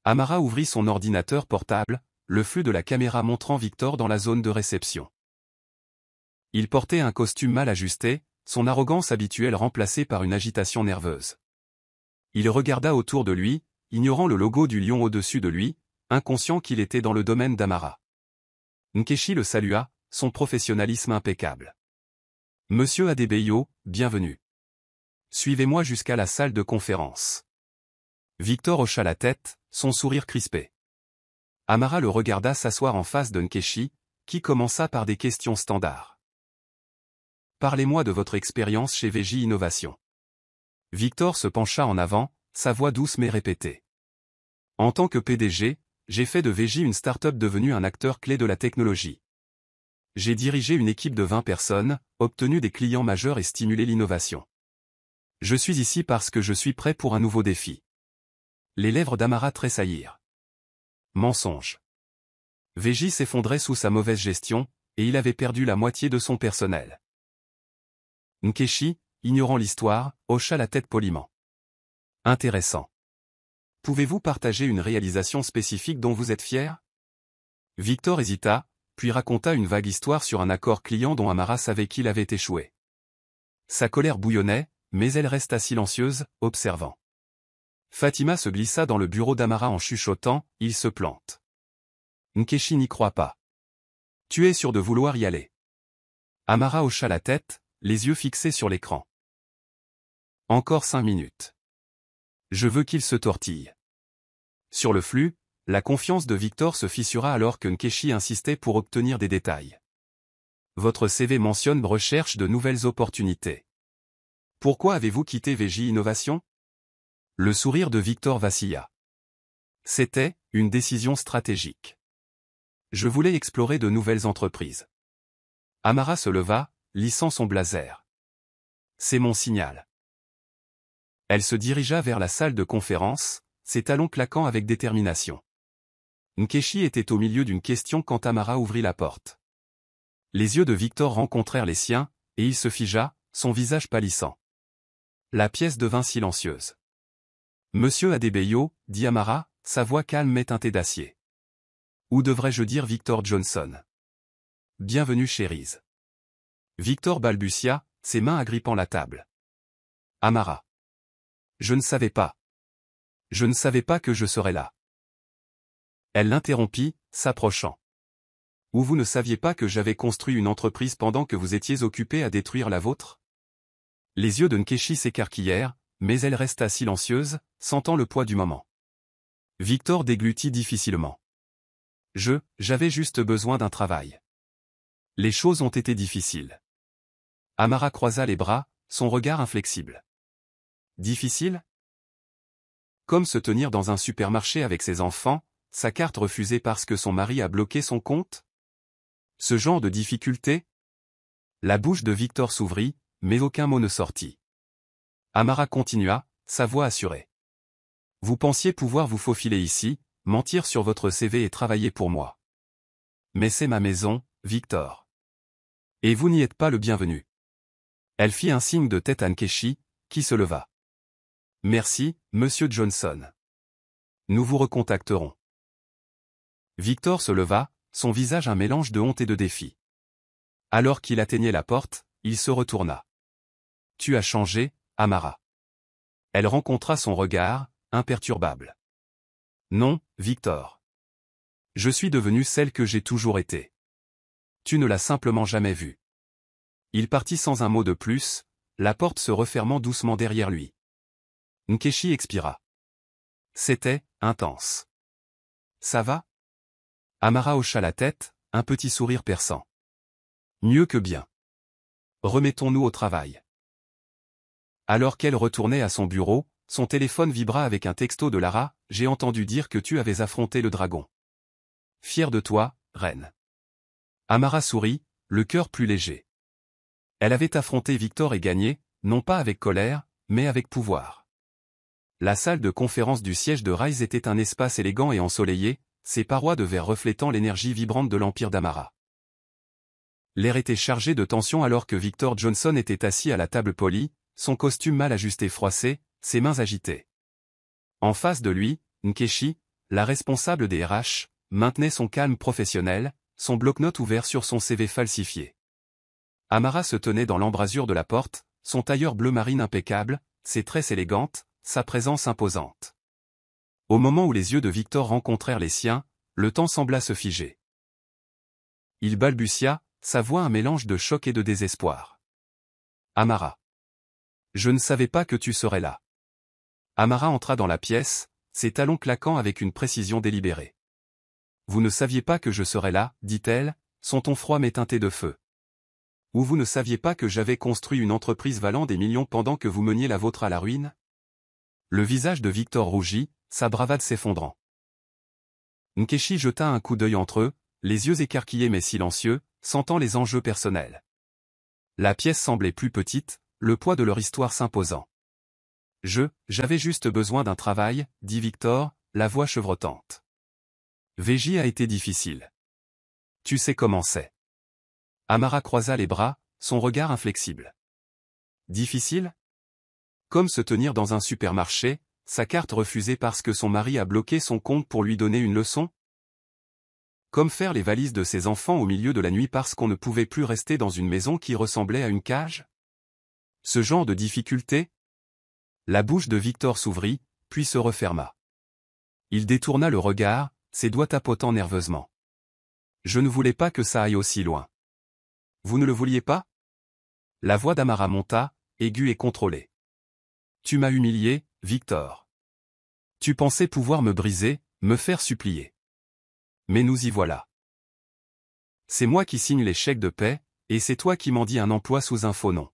A: Amara ouvrit son ordinateur portable, le flux de la caméra montrant Victor dans la zone de réception. Il portait un costume mal ajusté, son arrogance habituelle remplacée par une agitation nerveuse. Il regarda autour de lui, ignorant le logo du lion au-dessus de lui, inconscient qu'il était dans le domaine d'Amara. Nkechi le salua, son professionnalisme impeccable. Monsieur Adebayo, bienvenue. Suivez-moi jusqu'à la salle de conférence. Victor hocha la tête, son sourire crispé. Amara le regarda s'asseoir en face de Nkechi, qui commença par des questions standards. Parlez-moi de votre expérience chez VJ Innovation. Victor se pencha en avant, sa voix douce mais répétée. En tant que PDG, j'ai fait de VJ une start-up devenue un acteur clé de la technologie. J'ai dirigé une équipe de 20 personnes, obtenu des clients majeurs et stimulé l'innovation. Je suis ici parce que je suis prêt pour un nouveau défi. Les lèvres d'Amara tressaillirent. Mensonge. VJ s'effondrait sous sa mauvaise gestion, et il avait perdu la moitié de son personnel. Nkechi, ignorant l'histoire, hocha la tête poliment. Intéressant. Pouvez-vous partager une réalisation spécifique dont vous êtes fier? Victor hésita, puis raconta une vague histoire sur un accord client dont Amara savait qu'il avait échoué. Sa colère bouillonnait, mais elle resta silencieuse, observant. Fatima se glissa dans le bureau d'Amara en chuchotant, il se plante. Nkechi n'y croit pas. Tu es sûr de vouloir y aller? Amara hocha la tête, les yeux fixés sur l'écran. Encore 5 minutes. Je veux qu'il se tortille. Sur le flux, la confiance de Victor se fissura alors que Nkechi insistait pour obtenir des détails. Votre CV mentionne recherche de nouvelles opportunités. Pourquoi avez-vous quitté VJ Innovation? Le sourire de Victor vacilla. C'était une décision stratégique. Je voulais explorer de nouvelles entreprises. Amara se leva, lissant son blazer. C'est mon signal. Elle se dirigea vers la salle de conférence, ses talons claquant avec détermination. Nkechi était au milieu d'une question quand Amara ouvrit la porte. Les yeux de Victor rencontrèrent les siens, et il se figea, son visage pâlissant. La pièce devint silencieuse. Monsieur Adebayo, dit Amara, sa voix calme et teintée d'acier. Ou devrais-je dire Victor Johnson? Bienvenue chez Rise. Victor balbutia, ses mains agrippant la table. Amara. Je ne savais pas. Je ne savais pas que je serais là. Elle l'interrompit, s'approchant. Ou vous ne saviez pas que j'avais construit une entreprise pendant que vous étiez occupé à détruire la vôtre? Les yeux de Nkechi s'écarquillèrent, mais elle resta silencieuse, sentant le poids du moment. Victor déglutit difficilement. J'avais juste besoin d'un travail. Les choses ont été difficiles. Amara croisa les bras, son regard inflexible. Difficile? Comme se tenir dans un supermarché avec ses enfants, sa carte refusée parce que son mari a bloqué son compte? Ce genre de difficulté? La bouche de Victor s'ouvrit, mais aucun mot ne sortit. Amara continua, sa voix assurée. Vous pensiez pouvoir vous faufiler ici, mentir sur votre CV et travailler pour moi. Mais c'est ma maison, Victor. Et vous n'y êtes pas le bienvenu. Elle fit un signe de tête à Nkechi, qui se leva. Merci, monsieur Johnson. Nous vous recontacterons. Victor se leva, son visage un mélange de honte et de défi. Alors qu'il atteignait la porte, il se retourna. Tu as changé, Amara. Elle rencontra son regard, imperturbable. Non, Victor. Je suis devenue celle que j'ai toujours été. Tu ne l'as simplement jamais vue. Il partit sans un mot de plus, la porte se refermant doucement derrière lui. Nkechi expira. C'était intense. Ça va? Amara hocha la tête, un petit sourire perçant. Mieux que bien. Remettons-nous au travail. Alors qu'elle retournait à son bureau, son téléphone vibra avec un texto de Lara. J'ai entendu dire que tu avais affronté le dragon. Fier de toi, reine. Amara sourit, le cœur plus léger. Elle avait affronté Victor et gagné, non pas avec colère, mais avec pouvoir. La salle de conférence du siège de Rise était un espace élégant et ensoleillé, ses parois de verre reflétant l'énergie vibrante de l'empire d'Amara. L'air était chargé de tension alors que Victor Johnson était assis à la table polie, son costume mal ajusté froissé, ses mains agitées. En face de lui, Nkechi, la responsable des RH, maintenait son calme professionnel, son bloc-notes ouvert sur son CV falsifié. Amara se tenait dans l'embrasure de la porte, son tailleur bleu marine impeccable, ses tresses élégantes, sa présence imposante. Au moment où les yeux de Victor rencontrèrent les siens, le temps sembla se figer. Il balbutia, sa voix un mélange de choc et de désespoir. Amara. Je ne savais pas que tu serais là. Amara entra dans la pièce, ses talons claquant avec une précision délibérée. Vous ne saviez pas que je serais là, dit-elle, son ton froid mais teinté de feu. Ou vous ne saviez pas que j'avais construit une entreprise valant des millions pendant que vous meniez la vôtre à la ruine? Le visage de Victor rougit, sa bravade s'effondrant. Nkechi jeta un coup d'œil entre eux, les yeux écarquillés mais silencieux, sentant les enjeux personnels. La pièce semblait plus petite, le poids de leur histoire s'imposant. J'avais juste besoin d'un travail, dit Victor, la voix chevrotante. VJ a été difficile. Tu sais comment c'est. Amara croisa les bras, son regard inflexible. Difficile? Comme se tenir dans un supermarché, sa carte refusée parce que son mari a bloqué son compte pour lui donner une leçon? Comme faire les valises de ses enfants au milieu de la nuit parce qu'on ne pouvait plus rester dans une maison qui ressemblait à une cage? Ce genre de difficulté? La bouche de Victor s'ouvrit, puis se referma. Il détourna le regard, ses doigts tapotant nerveusement. Je ne voulais pas que ça aille aussi loin. Vous ne le vouliez pas? La voix d'Amara monta, aiguë et contrôlée. Tu m'as humilié, Victor. Tu pensais pouvoir me briser, me faire supplier. Mais nous y voilà. C'est moi qui signe les chèques de paie, et c'est toi qui m'en dis un emploi sous un faux nom.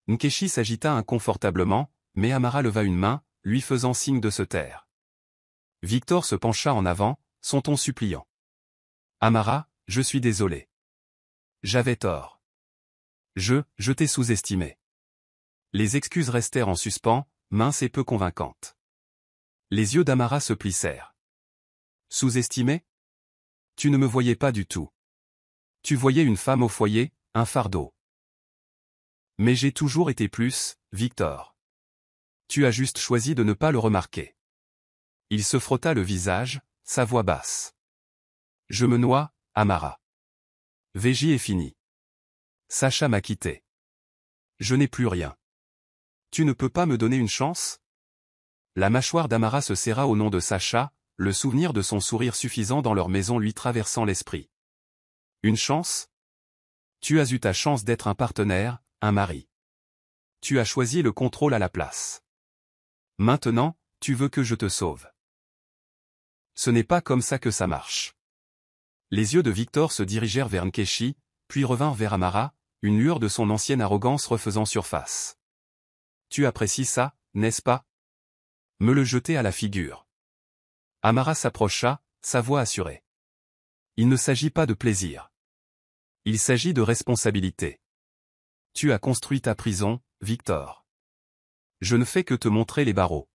A: Nkechi s'agita inconfortablement, mais Amara leva une main, lui faisant signe de se taire. Victor se pencha en avant, son ton suppliant. Amara, je suis désolé. J'avais tort. Je t'ai sous-estimé. Les excuses restèrent en suspens, minces et peu convaincantes. Les yeux d'Amara se plissèrent. Sous-estimé? Tu ne me voyais pas du tout. Tu voyais une femme au foyer, un fardeau. Mais j'ai toujours été plus, Victor. Tu as juste choisi de ne pas le remarquer. Il se frotta le visage, sa voix basse. Je me noie, Amara. VJ est fini. Sacha m'a quitté. Je n'ai plus rien. Tu ne peux pas me donner une chance? La mâchoire d'Amara se serra au nom de Sacha, le souvenir de son sourire suffisant dans leur maison lui traversant l'esprit. Une chance? Tu as eu ta chance d'être un partenaire, un mari. Tu as choisi le contrôle à la place. Maintenant, tu veux que je te sauve. Ce n'est pas comme ça que ça marche. Les yeux de Victor se dirigèrent vers Nkechi, puis revinrent vers Amara, une lueur de son ancienne arrogance refaisant surface. Tu apprécies ça, n'est-ce pas? Me le jeter à la figure. Amara s'approcha, sa voix assurée. Il ne s'agit pas de plaisir. Il s'agit de responsabilité. Tu as construit ta prison, Victor. Je ne fais que te montrer les barreaux.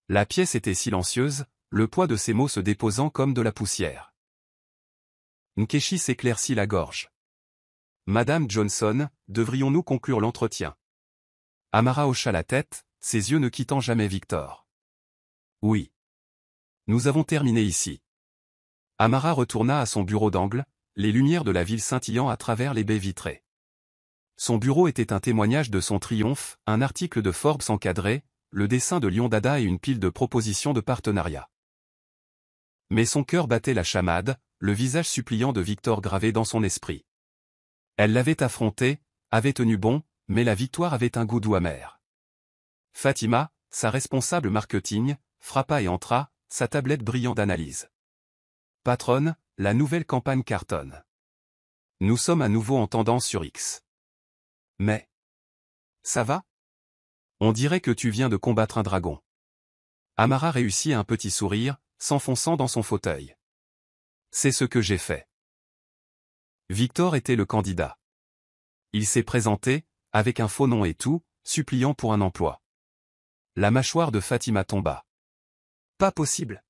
A: La pièce était silencieuse, le poids de ses mots se déposant comme de la poussière. Nkechi s'éclaircit la gorge. Madame Johnson, devrions-nous conclure l'entretien? Amara hocha la tête, ses yeux ne quittant jamais Victor. Oui. Nous avons terminé ici. Amara retourna à son bureau d'angle, les lumières de la ville scintillant à travers les baies vitrées. Son bureau était un témoignage de son triomphe, un article de Forbes encadré, le dessin de Lion Dada et une pile de propositions de partenariat. Mais son cœur battait la chamade, le visage suppliant de Victor gravé dans son esprit. Elle l'avait affronté, avait tenu bon, mais la victoire avait un goût doux amer. Fatima, sa responsable marketing, frappa et entra, sa tablette brillant d'analyse. Patronne, la nouvelle campagne cartonne. Nous sommes à nouveau en tendance sur X. Mais... ça va? On dirait que tu viens de combattre un dragon. Amara réussit un petit sourire, s'enfonçant dans son fauteuil. C'est ce que j'ai fait. Victor était le candidat. Il s'est présenté, avec un faux nom et tout, suppliant pour un emploi. La mâchoire de Fatima tomba. Pas possible.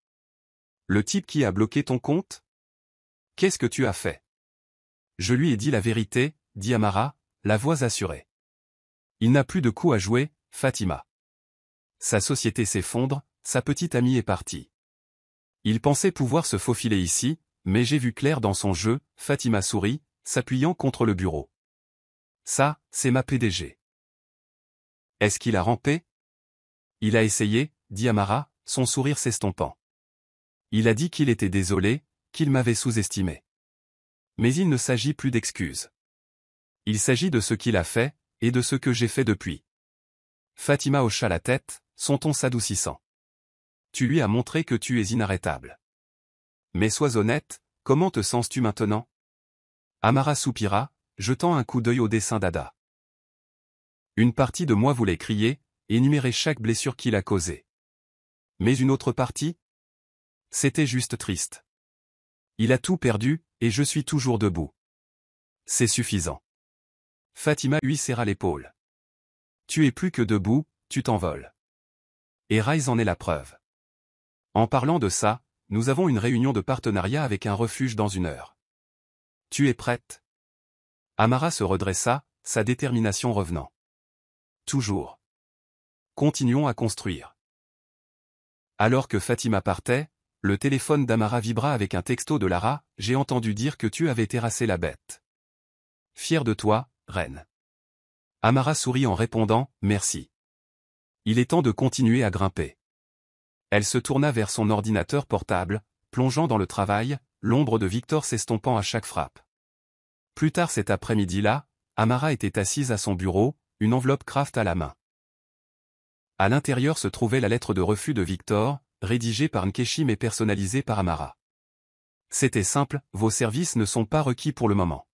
A: Le type qui a bloqué ton compte? Qu'est-ce que tu as fait? Je lui ai dit la vérité, dit Amara, la voix assurée. Il n'a plus de coup à jouer, Fatima. Sa société s'effondre, sa petite amie est partie. Il pensait pouvoir se faufiler ici, mais j'ai vu clair dans son jeu, Fatima sourit, s'appuyant contre le bureau. Ça, c'est ma PDG. Est-ce qu'il a rampé? Il a essayé, dit Amara, son sourire s'estompant. Il a dit qu'il était désolé, qu'il m'avait sous-estimé. Mais il ne s'agit plus d'excuses. Il s'agit de ce qu'il a fait, et de ce que j'ai fait depuis. Fatima hocha la tête, son ton s'adoucissant. Tu lui as montré que tu es inarrêtable. Mais sois honnête, comment te sens-tu maintenant? Amara soupira, jetant un coup d'œil au dessin d'Ada. Une partie de moi voulait crier, énumérer chaque blessure qu'il a causée. Mais une autre partie? C'était juste triste. Il a tout perdu, et je suis toujours debout. C'est suffisant. Fatima lui serra l'épaule. Tu es plus que debout, tu t'envoles. Et Rise en est la preuve. En parlant de ça, nous avons une réunion de partenariat avec un refuge dans 1 heure. Tu es prête? Amara se redressa, sa détermination revenant. Toujours. Continuons à construire. Alors que Fatima partait, le téléphone d'Amara vibra avec un texto de Lara, j'ai entendu dire que tu avais terrassé la bête. Fier de toi, reine. Amara sourit en répondant, merci. Il est temps de continuer à grimper. Elle se tourna vers son ordinateur portable, plongeant dans le travail, l'ombre de Victor s'estompant à chaque frappe. Plus tard cet après-midi-là, Amara était assise à son bureau, une enveloppe craft à la main. À l'intérieur se trouvait la lettre de refus de Victor, rédigée par Nkechi mais personnalisée par Amara. C'était simple, vos services ne sont pas requis pour le moment.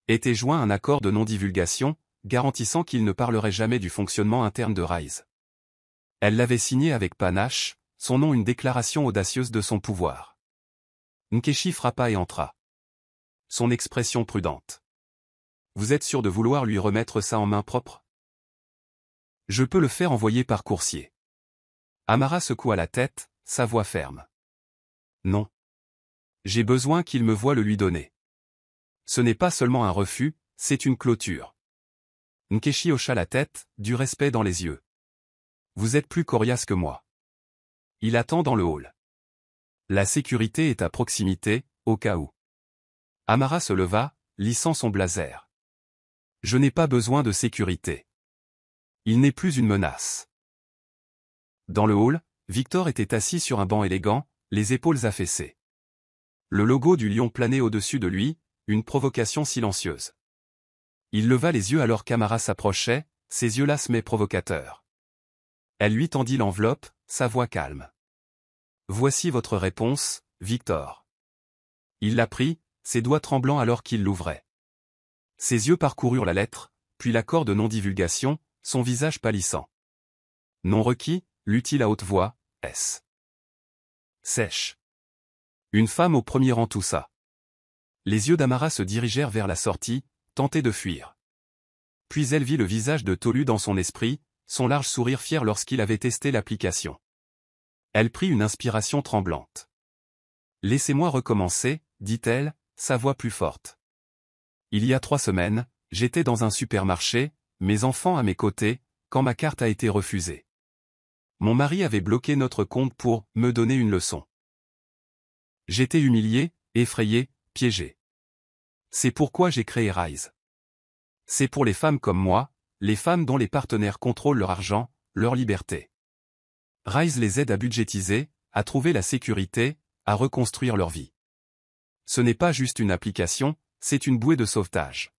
A: Était joint un accord de non-divulgation, garantissant qu'il ne parlerait jamais du fonctionnement interne de Rise. Elle l'avait signé avec panache, son nom une déclaration audacieuse de son pouvoir. Nkechi frappa et entra. Son expression prudente. Vous êtes sûr de vouloir lui remettre ça en main propre? Je peux le faire envoyer par coursier. Amara secoua la tête, sa voix ferme. Non. J'ai besoin qu'il me voie le lui donner. Ce n'est pas seulement un refus, c'est une clôture. Nkechi hocha la tête, du respect dans les yeux. Vous êtes plus coriace que moi. Il attend dans le hall. La sécurité est à proximité, au cas où. Amara se leva, lissant son blazer. Je n'ai pas besoin de sécurité. Il n'est plus une menace. Dans le hall, Victor était assis sur un banc élégant, les épaules affaissées. Le logo du lion planait au-dessus de lui, une provocation silencieuse. Il leva les yeux alors qu'Amara s'approchait, ses yeux lasses mais provocateurs. Elle lui tendit l'enveloppe, sa voix calme. Voici votre réponse, Victor. Il la prit, ses doigts tremblants alors qu'il l'ouvrait. Ses yeux parcoururent la lettre, puis l'accord de non-divulgation, son visage pâlissant. Non requis, lut-il à haute voix, S. Sèche. Une femme au premier rang tout ça. Les yeux d'Amara se dirigèrent vers la sortie, tentée de fuir. Puis elle vit le visage de Tolu dans son esprit, son large sourire fier lorsqu'il avait testé l'application. Elle prit une inspiration tremblante. Laissez-moi recommencer, dit-elle, sa voix plus forte. Il y a 3 semaines, j'étais dans un supermarché, mes enfants à mes côtés, quand ma carte a été refusée. Mon mari avait bloqué notre compte pour me donner une leçon. J'étais humilié, effrayé, piégé. C'est pourquoi j'ai créé Rise. C'est pour les femmes comme moi, les femmes dont les partenaires contrôlent leur argent, leur liberté. Rise les aide à budgétiser, à trouver la sécurité, à reconstruire leur vie. Ce n'est pas juste une application, c'est une bouée de sauvetage.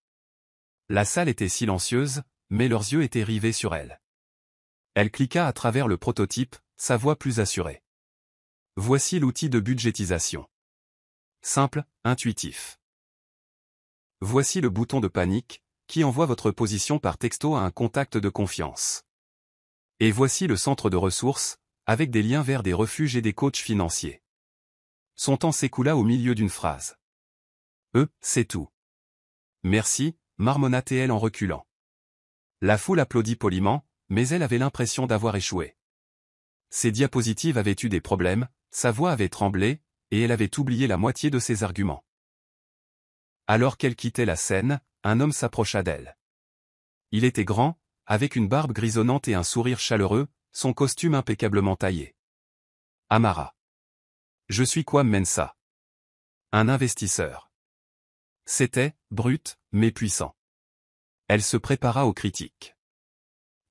A: La salle était silencieuse, mais leurs yeux étaient rivés sur elle. Elle cliqua à travers le prototype, sa voix plus assurée. Voici l'outil de budgétisation. Simple, intuitif. Voici le bouton de panique, qui envoie votre position par texto à un contact de confiance. Et voici le centre de ressources, avec des liens vers des refuges et des coachs financiers. Son temps s'écoula au milieu d'une phrase. C'est tout. Merci, marmonna-t-elle en reculant. La foule applaudit poliment, mais elle avait l'impression d'avoir échoué. Ses diapositives avaient eu des problèmes, sa voix avait tremblé, et elle avait oublié la moitié de ses arguments. Alors qu'elle quittait la scène, un homme s'approcha d'elle. Il était grand, avec une barbe grisonnante et un sourire chaleureux, son costume impeccablement taillé. Amara. Je suis Kwame Mensah. Un investisseur. C'était, brut, mais puissant. Elle se prépara aux critiques.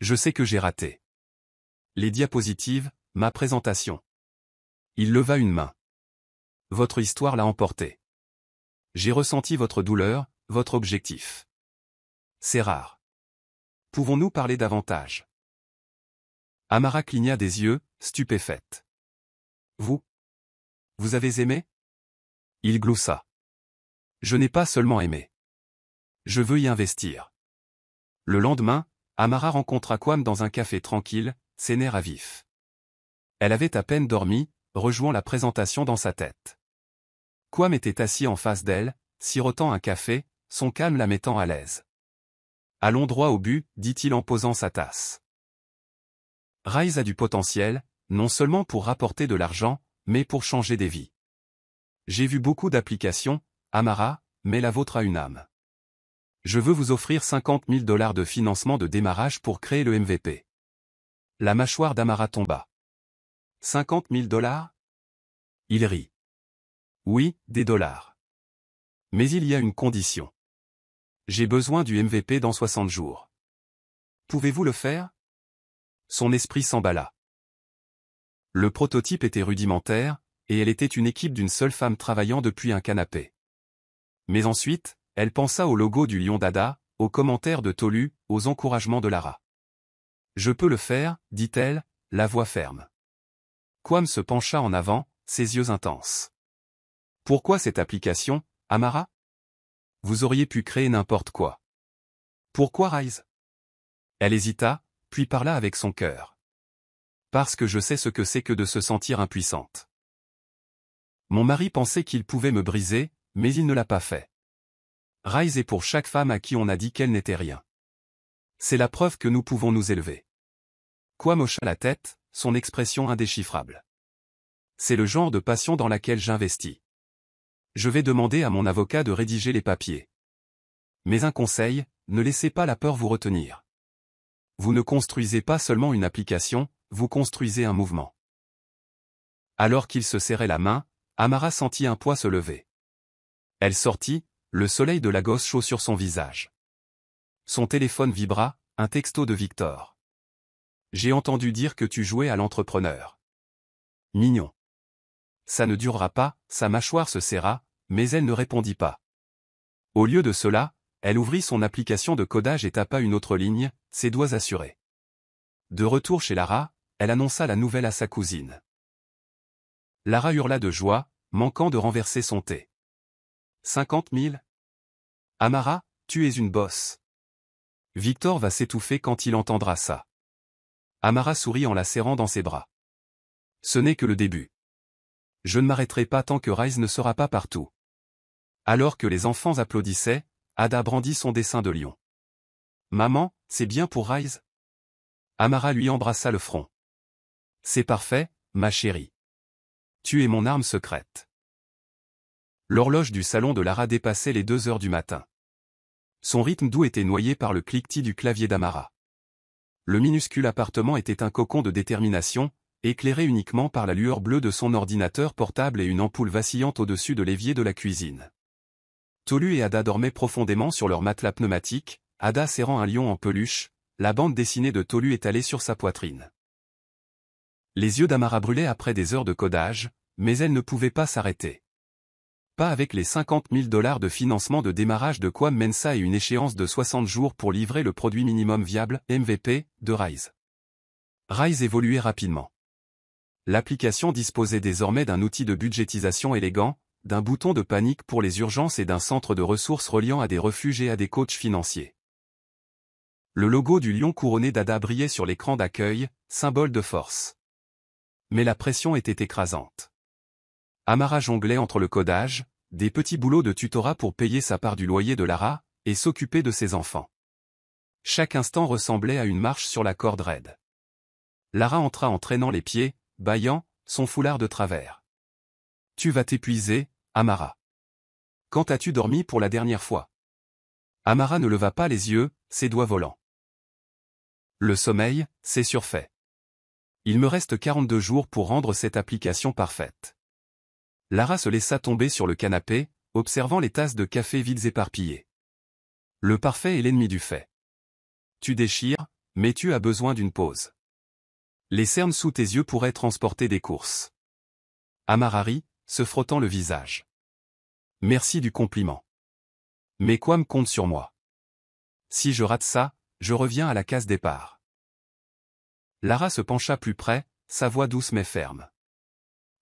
A: Je sais que j'ai raté. Les diapositives, ma présentation. Il leva une main. Votre histoire l'a emporté. J'ai ressenti votre douleur, votre objectif. C'est rare. Pouvons-nous parler davantage? Amara cligna des yeux, stupéfaite. Vous avez aimé? Il gloussa. Je n'ai pas seulement aimé. Je veux y investir. Le lendemain, Amara rencontra Kwame dans un café tranquille, ses nerfs à vif. Elle avait à peine dormi, rejouant la présentation dans sa tête. Kwame était assis en face d'elle, sirotant un café, son calme la mettant à l'aise. Allons droit au but, dit-il en posant sa tasse. Rise a du potentiel, non seulement pour rapporter de l'argent, mais pour changer des vies. J'ai vu beaucoup d'applications, Amara, mais la vôtre a une âme. Je veux vous offrir $50 000 de financement de démarrage pour créer le MVP. La mâchoire d'Amara tomba. $50 000? Il rit. Oui, des dollars. Mais il y a une condition. J'ai besoin du MVP dans 60 jours. Pouvez-vous le faire? Son esprit s'emballa. Le prototype était rudimentaire, et elle était une équipe d'une seule femme travaillant depuis un canapé. Mais ensuite, elle pensa au logo du lion d'Ada, aux commentaires de Tolu, aux encouragements de Lara. Je peux le faire, dit-elle, la voix ferme. Kwame se pencha en avant, ses yeux intenses. Pourquoi cette application, Amara? Vous auriez pu créer n'importe quoi. Pourquoi Rise? Elle hésita, puis parla avec son cœur. Parce que je sais ce que c'est que de se sentir impuissante. Mon mari pensait qu'il pouvait me briser, mais il ne l'a pas fait. Rise est pour chaque femme à qui on a dit qu'elle n'était rien. C'est la preuve que nous pouvons nous élever. Kwame hocha la tête, son expression indéchiffrable. C'est le genre de passion dans laquelle j'investis. Je vais demander à mon avocat de rédiger les papiers. Mais un conseil, ne laissez pas la peur vous retenir. Vous ne construisez pas seulement une application, vous construisez un mouvement. Alors qu'il se serrait la main, Amara sentit un poids se lever. Elle sortit, le soleil de Lagos chaud sur son visage. Son téléphone vibra, un texto de Victor. J'ai entendu dire que tu jouais à l'entrepreneur. Mignon. Ça ne durera pas, sa mâchoire se serra, mais elle ne répondit pas. Au lieu de cela, elle ouvrit son application de codage et tapa une autre ligne, ses doigts assurés. De retour chez Lara, elle annonça la nouvelle à sa cousine. Lara hurla de joie, manquant de renverser son thé. 50 000? Amara, tu es une bosse. Victor va s'étouffer quand il entendra ça. Amara sourit en la serrant dans ses bras. Ce n'est que le début. Je ne m'arrêterai pas tant que Rise ne sera pas partout. Alors que les enfants applaudissaient, Ada brandit son dessin de lion. Maman, c'est bien pour Rise? Amara lui embrassa le front. C'est parfait, ma chérie. Tu es mon arme secrète. L'horloge du salon de Lara dépassait les 2 heures du matin. Son rythme doux était noyé par le cliquetis du clavier d'Amara. Le minuscule appartement était un cocon de détermination, éclairé uniquement par la lueur bleue de son ordinateur portable et une ampoule vacillante au-dessus de l'évier de la cuisine. Tolu et Ada dormaient profondément sur leur matelas pneumatique, Ada serrant un lion en peluche, la bande dessinée de Tolu étalée sur sa poitrine. Les yeux d'Amara brûlaient après des heures de codage, mais elle ne pouvait pas s'arrêter. Pas avec les 50 000 $ de financement de démarrage de Kwame Mensah et une échéance de 60 jours pour livrer le produit minimum viable, MVP, de Rise. Rise évoluait rapidement. L'application disposait désormais d'un outil de budgétisation élégant, d'un bouton de panique pour les urgences et d'un centre de ressources reliant à des refuges et à des coachs financiers. Le logo du lion couronné d'Ada brillait sur l'écran d'accueil, symbole de force. Mais la pression était écrasante. Amara jonglait entre le codage, des petits boulots de tutorat pour payer sa part du loyer de Lara, et s'occuper de ses enfants. Chaque instant ressemblait à une marche sur la corde raide. Lara entra en traînant les pieds, bâillant, son foulard de travers. « Tu vas t'épuiser, Amara. Quand as-tu dormi pour la dernière fois ?» Amara ne leva pas les yeux, ses doigts volants. « Le sommeil, c'est surfait. Il me reste 42 jours pour rendre cette application parfaite. » Lara se laissa tomber sur le canapé, observant les tasses de café vides éparpillées. Le parfait est l'ennemi du fait. Tu déchires, mais tu as besoin d'une pause. Les cernes sous tes yeux pourraient transporter des courses. Amara rit, se frottant le visage. Merci du compliment. Mais Kwame compte sur moi. Si je rate ça, je reviens à la case départ. Lara se pencha plus près, sa voix douce mais ferme.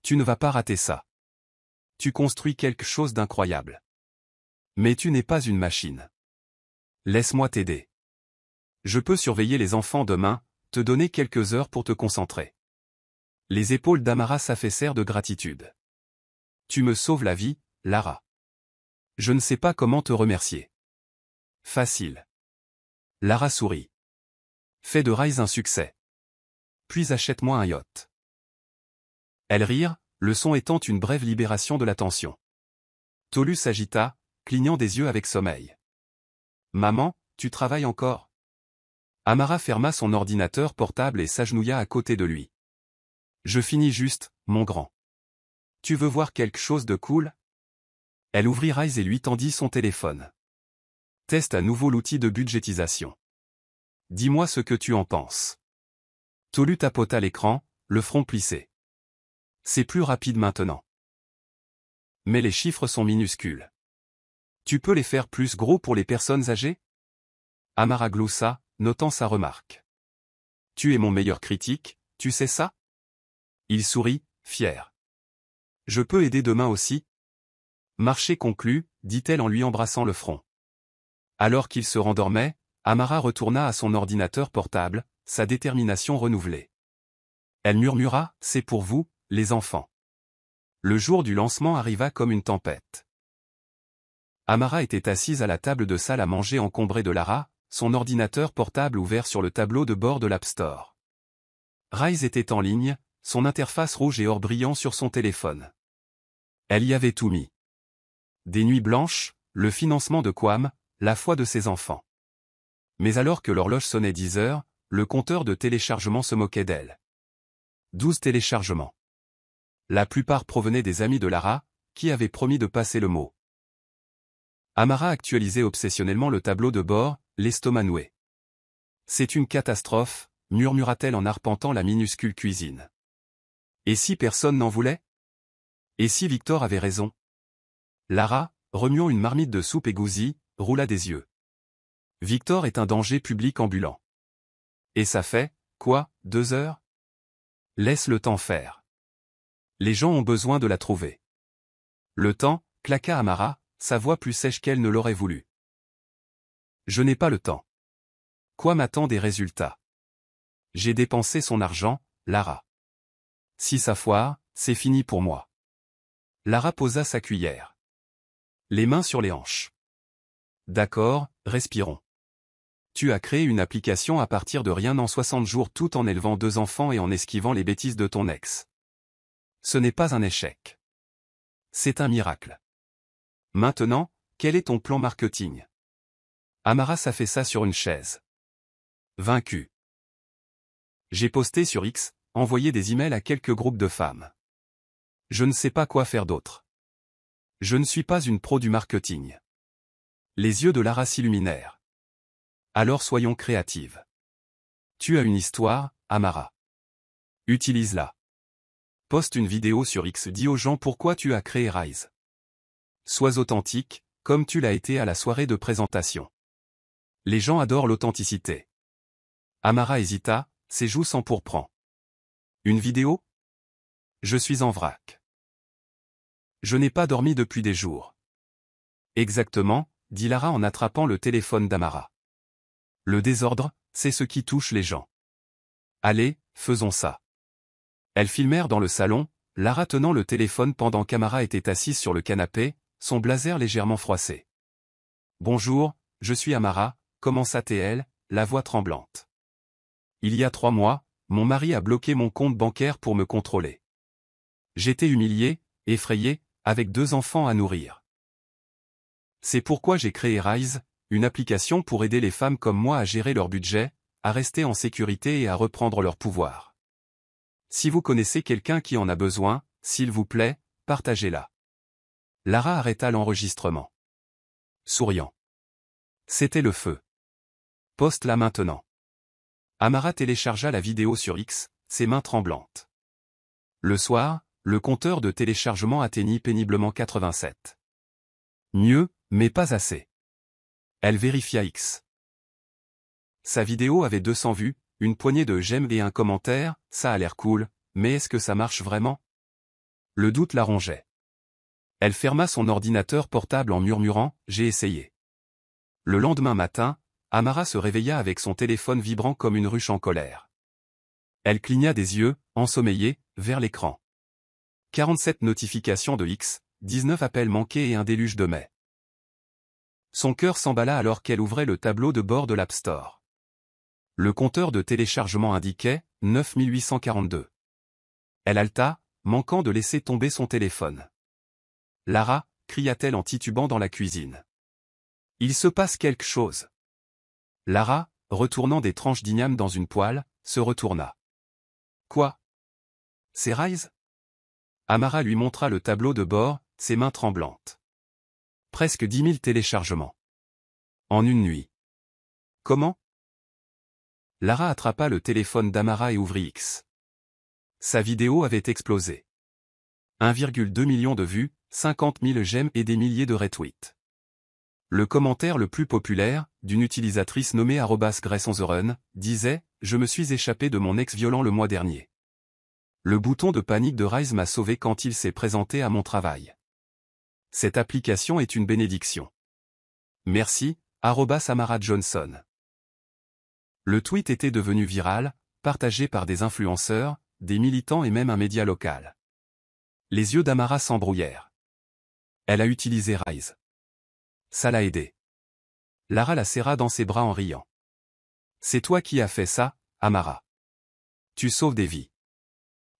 A: Tu ne vas pas rater ça. Tu construis quelque chose d'incroyable. Mais tu n'es pas une machine. Laisse-moi t'aider. Je peux surveiller les enfants demain, te donner quelques heures pour te concentrer. Les épaules d'Amara s'affaissèrent de gratitude. Tu me sauves la vie, Lara. Je ne sais pas comment te remercier. Facile. Lara sourit. Fais de Rise un succès. Puis achète-moi un yacht. Elles rirent, le son étant une brève libération de la tension. Tolu s'agita, clignant des yeux avec sommeil. Maman, tu travailles encore? Amara ferma son ordinateur portable et s'agenouilla à côté de lui. Je finis juste, mon grand. Tu veux voir quelque chose de cool? Elle ouvrit Rise et lui tendit son téléphone. Teste à nouveau l'outil de budgétisation. Dis-moi ce que tu en penses. Tolu tapota l'écran, le front plissé. C'est plus rapide maintenant. Mais les chiffres sont minuscules. Tu peux les faire plus gros pour les personnes âgées? Amara gloussa, notant sa remarque. Tu es mon meilleur critique, tu sais ça? Il sourit, fier. Je peux aider demain aussi? Marché conclu, dit-elle en lui embrassant le front. Alors qu'il se rendormait, Amara retourna à son ordinateur portable, sa détermination renouvelée. Elle murmura, c'est pour vous, les enfants. Le jour du lancement arriva comme une tempête. Amara était assise à la table de salle à manger encombrée de Lara, son ordinateur portable ouvert sur le tableau de bord de l'App Store. Rise était en ligne, son interface rouge et or brillant sur son téléphone. Elle y avait tout mis. Des nuits blanches, le financement de Kwame, la foi de ses enfants. Mais alors que l'horloge sonnait 10 heures, le compteur de téléchargement se moquait d'elle. 12 téléchargements. La plupart provenaient des amis de Lara, qui avaient promis de passer le mot. Amara actualisait obsessionnellement le tableau de bord, l'estomac noué. C'est une catastrophe, murmura-t-elle en arpentant la minuscule cuisine. Et si personne n'en voulait? Et si Victor avait raison? Lara, remuant une marmite de soupe égoussie, roula des yeux. Victor est un danger public ambulant. Et ça fait, quoi, 2 heures? Laisse le temps faire. Les gens ont besoin de la trouver. Le temps, claqua Amara, sa voix plus sèche qu'elle ne l'aurait voulu. Je n'ai pas le temps. Quoi m'attend des résultats? J'ai dépensé son argent, Lara. Si ça foire, c'est fini pour moi. Lara posa sa cuillère. Les mains sur les hanches. D'accord, respirons. Tu as créé une application à partir de rien en 60 jours tout en élevant 2 enfants et en esquivant les bêtises de ton ex. Ce n'est pas un échec. C'est un miracle. Maintenant, quel est ton plan marketing? Amara s'affaissa sur une chaise. Vaincu. J'ai posté sur X, envoyé des emails à quelques groupes de femmes. Je ne sais pas quoi faire d'autre. Je ne suis pas une pro du marketing. Les yeux de Lara s'illuminèrent. Alors soyons créatives. Tu as une histoire, Amara. Utilise-la. Poste une vidéo sur X, dis aux gens pourquoi tu as créé Rise. Sois authentique, comme tu l'as été à la soirée de présentation. Les gens adorent l'authenticité. Amara hésita, ses joues s'empourprant. Une vidéo? Je suis en vrac. Je n'ai pas dormi depuis des jours. Exactement, dit Lara en attrapant le téléphone d'Amara. Le désordre, c'est ce qui touche les gens. Allez, faisons ça. Elles filmèrent dans le salon, Lara tenant le téléphone pendant qu'Amara était assise sur le canapé, son blazer légèrement froissé. Bonjour, je suis Amara, commença-t-elle, la voix tremblante. Il y a 3 mois, mon mari a bloqué mon compte bancaire pour me contrôler. J'étais humiliée, effrayée, avec 2 enfants à nourrir. C'est pourquoi j'ai créé Rise, une application pour aider les femmes comme moi à gérer leur budget, à rester en sécurité et à reprendre leur pouvoir. Si vous connaissez quelqu'un qui en a besoin, s'il vous plaît, partagez-la. Lara arrêta l'enregistrement. Souriant. C'était le feu. Poste-la maintenant. Amara téléchargea la vidéo sur X, ses mains tremblantes. Le soir, le compteur de téléchargement atteignit péniblement 87. Mieux, mais pas assez. Elle vérifia X. Sa vidéo avait 200 vues, une poignée de j'aime et un commentaire, ça a l'air cool, mais est-ce que ça marche vraiment? Le doute la rongeait. Elle ferma son ordinateur portable en murmurant « J'ai essayé ». Le lendemain matin, Amara se réveilla avec son téléphone vibrant comme une ruche en colère. Elle cligna des yeux, ensommeillée, vers l'écran. 47 notifications de X, 19 appels manqués et un déluge de mails. Son cœur s'emballa alors qu'elle ouvrait le tableau de bord de l'App Store. Le compteur de téléchargement indiquait 9842. Elle haleta, manquant de laisser tomber son téléphone. Lara, cria-t-elle en titubant dans la cuisine. Il se passe quelque chose. Lara, retournant des tranches d'igname dans une poêle, se retourna. Quoi? C'est Rise? Amara lui montra le tableau de bord, ses mains tremblantes. Presque 10 000 téléchargements. En une nuit. Comment? Lara attrapa le téléphone d'Amara et ouvrit X. Sa vidéo avait explosé. 1,2 million de vues, 50 000 j'aime et des milliers de retweets. Le commentaire le plus populaire, d'une utilisatrice nommée @GraceOnTheRun, disait « Je me suis échappé de mon ex-violent le mois dernier. Le bouton de panique de Rise m'a sauvé quand il s'est présenté à mon travail. Cette application est une bénédiction. Merci, @AmaraJohnson. » Le tweet était devenu viral, partagé par des influenceurs, des militants et même un média local. Les yeux d'Amara s'embrouillèrent. Elle a utilisé Rise. Ça l'a aidé. Lara la serra dans ses bras en riant. C'est toi qui as fait ça, Amara. Tu sauves des vies.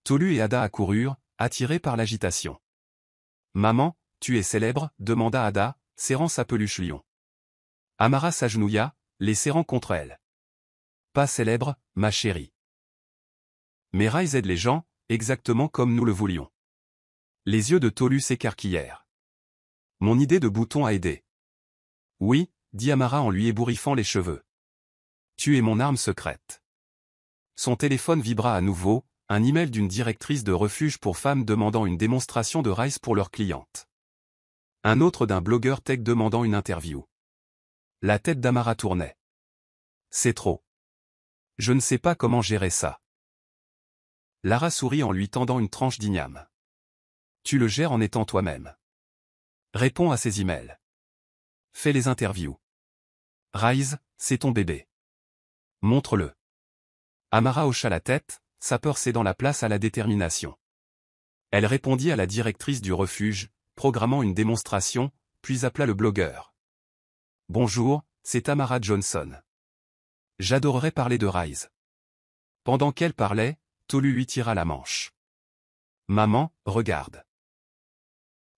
A: Tolu et Ada accoururent, attirés par l'agitation. Maman, tu es célèbre, demanda Ada, serrant sa peluche lion. Amara s'agenouilla, les serrant contre elle. Pas célèbre, ma chérie. Mais Rise aide les gens, exactement comme nous le voulions. Les yeux de Tolu s'écarquillèrent. Mon idée de bouton a aidé. Oui, dit Amara en lui ébouriffant les cheveux. Tu es mon arme secrète. Son téléphone vibra à nouveau, un email d'une directrice de refuge pour femmes demandant une démonstration de Rise pour leurs clientes. Un autre d'un blogueur tech demandant une interview. La tête d'Amara tournait. C'est trop. Je ne sais pas comment gérer ça. Lara sourit en lui tendant une tranche d'igname. Tu le gères en étant toi-même. Réponds à ses emails. Fais les interviews. Rise, c'est ton bébé. Montre-le. Amara hocha la tête, sa peur cédant la place à la détermination. Elle répondit à la directrice du refuge, programmant une démonstration, puis appela le blogueur. Bonjour, c'est Amara Johnson. J'adorerais parler de Rise. Pendant qu'elle parlait, Tolu lui tira la manche. Maman, regarde.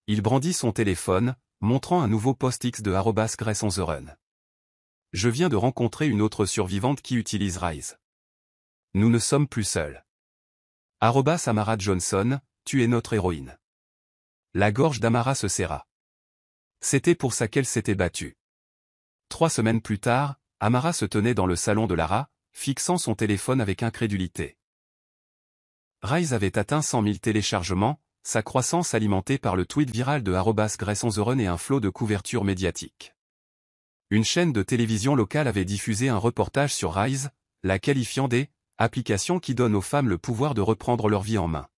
A: Il brandit son téléphone, montrant un nouveau post X de @GraceOnTheRun. Je viens de rencontrer une autre survivante qui utilise Rise. Nous ne sommes plus seuls. @Amara Johnson, tu es notre héroïne. La gorge d'Amara se serra. C'était pour ça qu'elle s'était battue. 3 semaines plus tard, Amara se tenait dans le salon de Lara, fixant son téléphone avec incrédulité. Rise avait atteint 100 000 téléchargements, sa croissance alimentée par le tweet viral de @Grace11run et un flot de couverture médiatique. Une chaîne de télévision locale avait diffusé un reportage sur Rise, la qualifiant des « applications qui donnent aux femmes le pouvoir de reprendre leur vie en main ».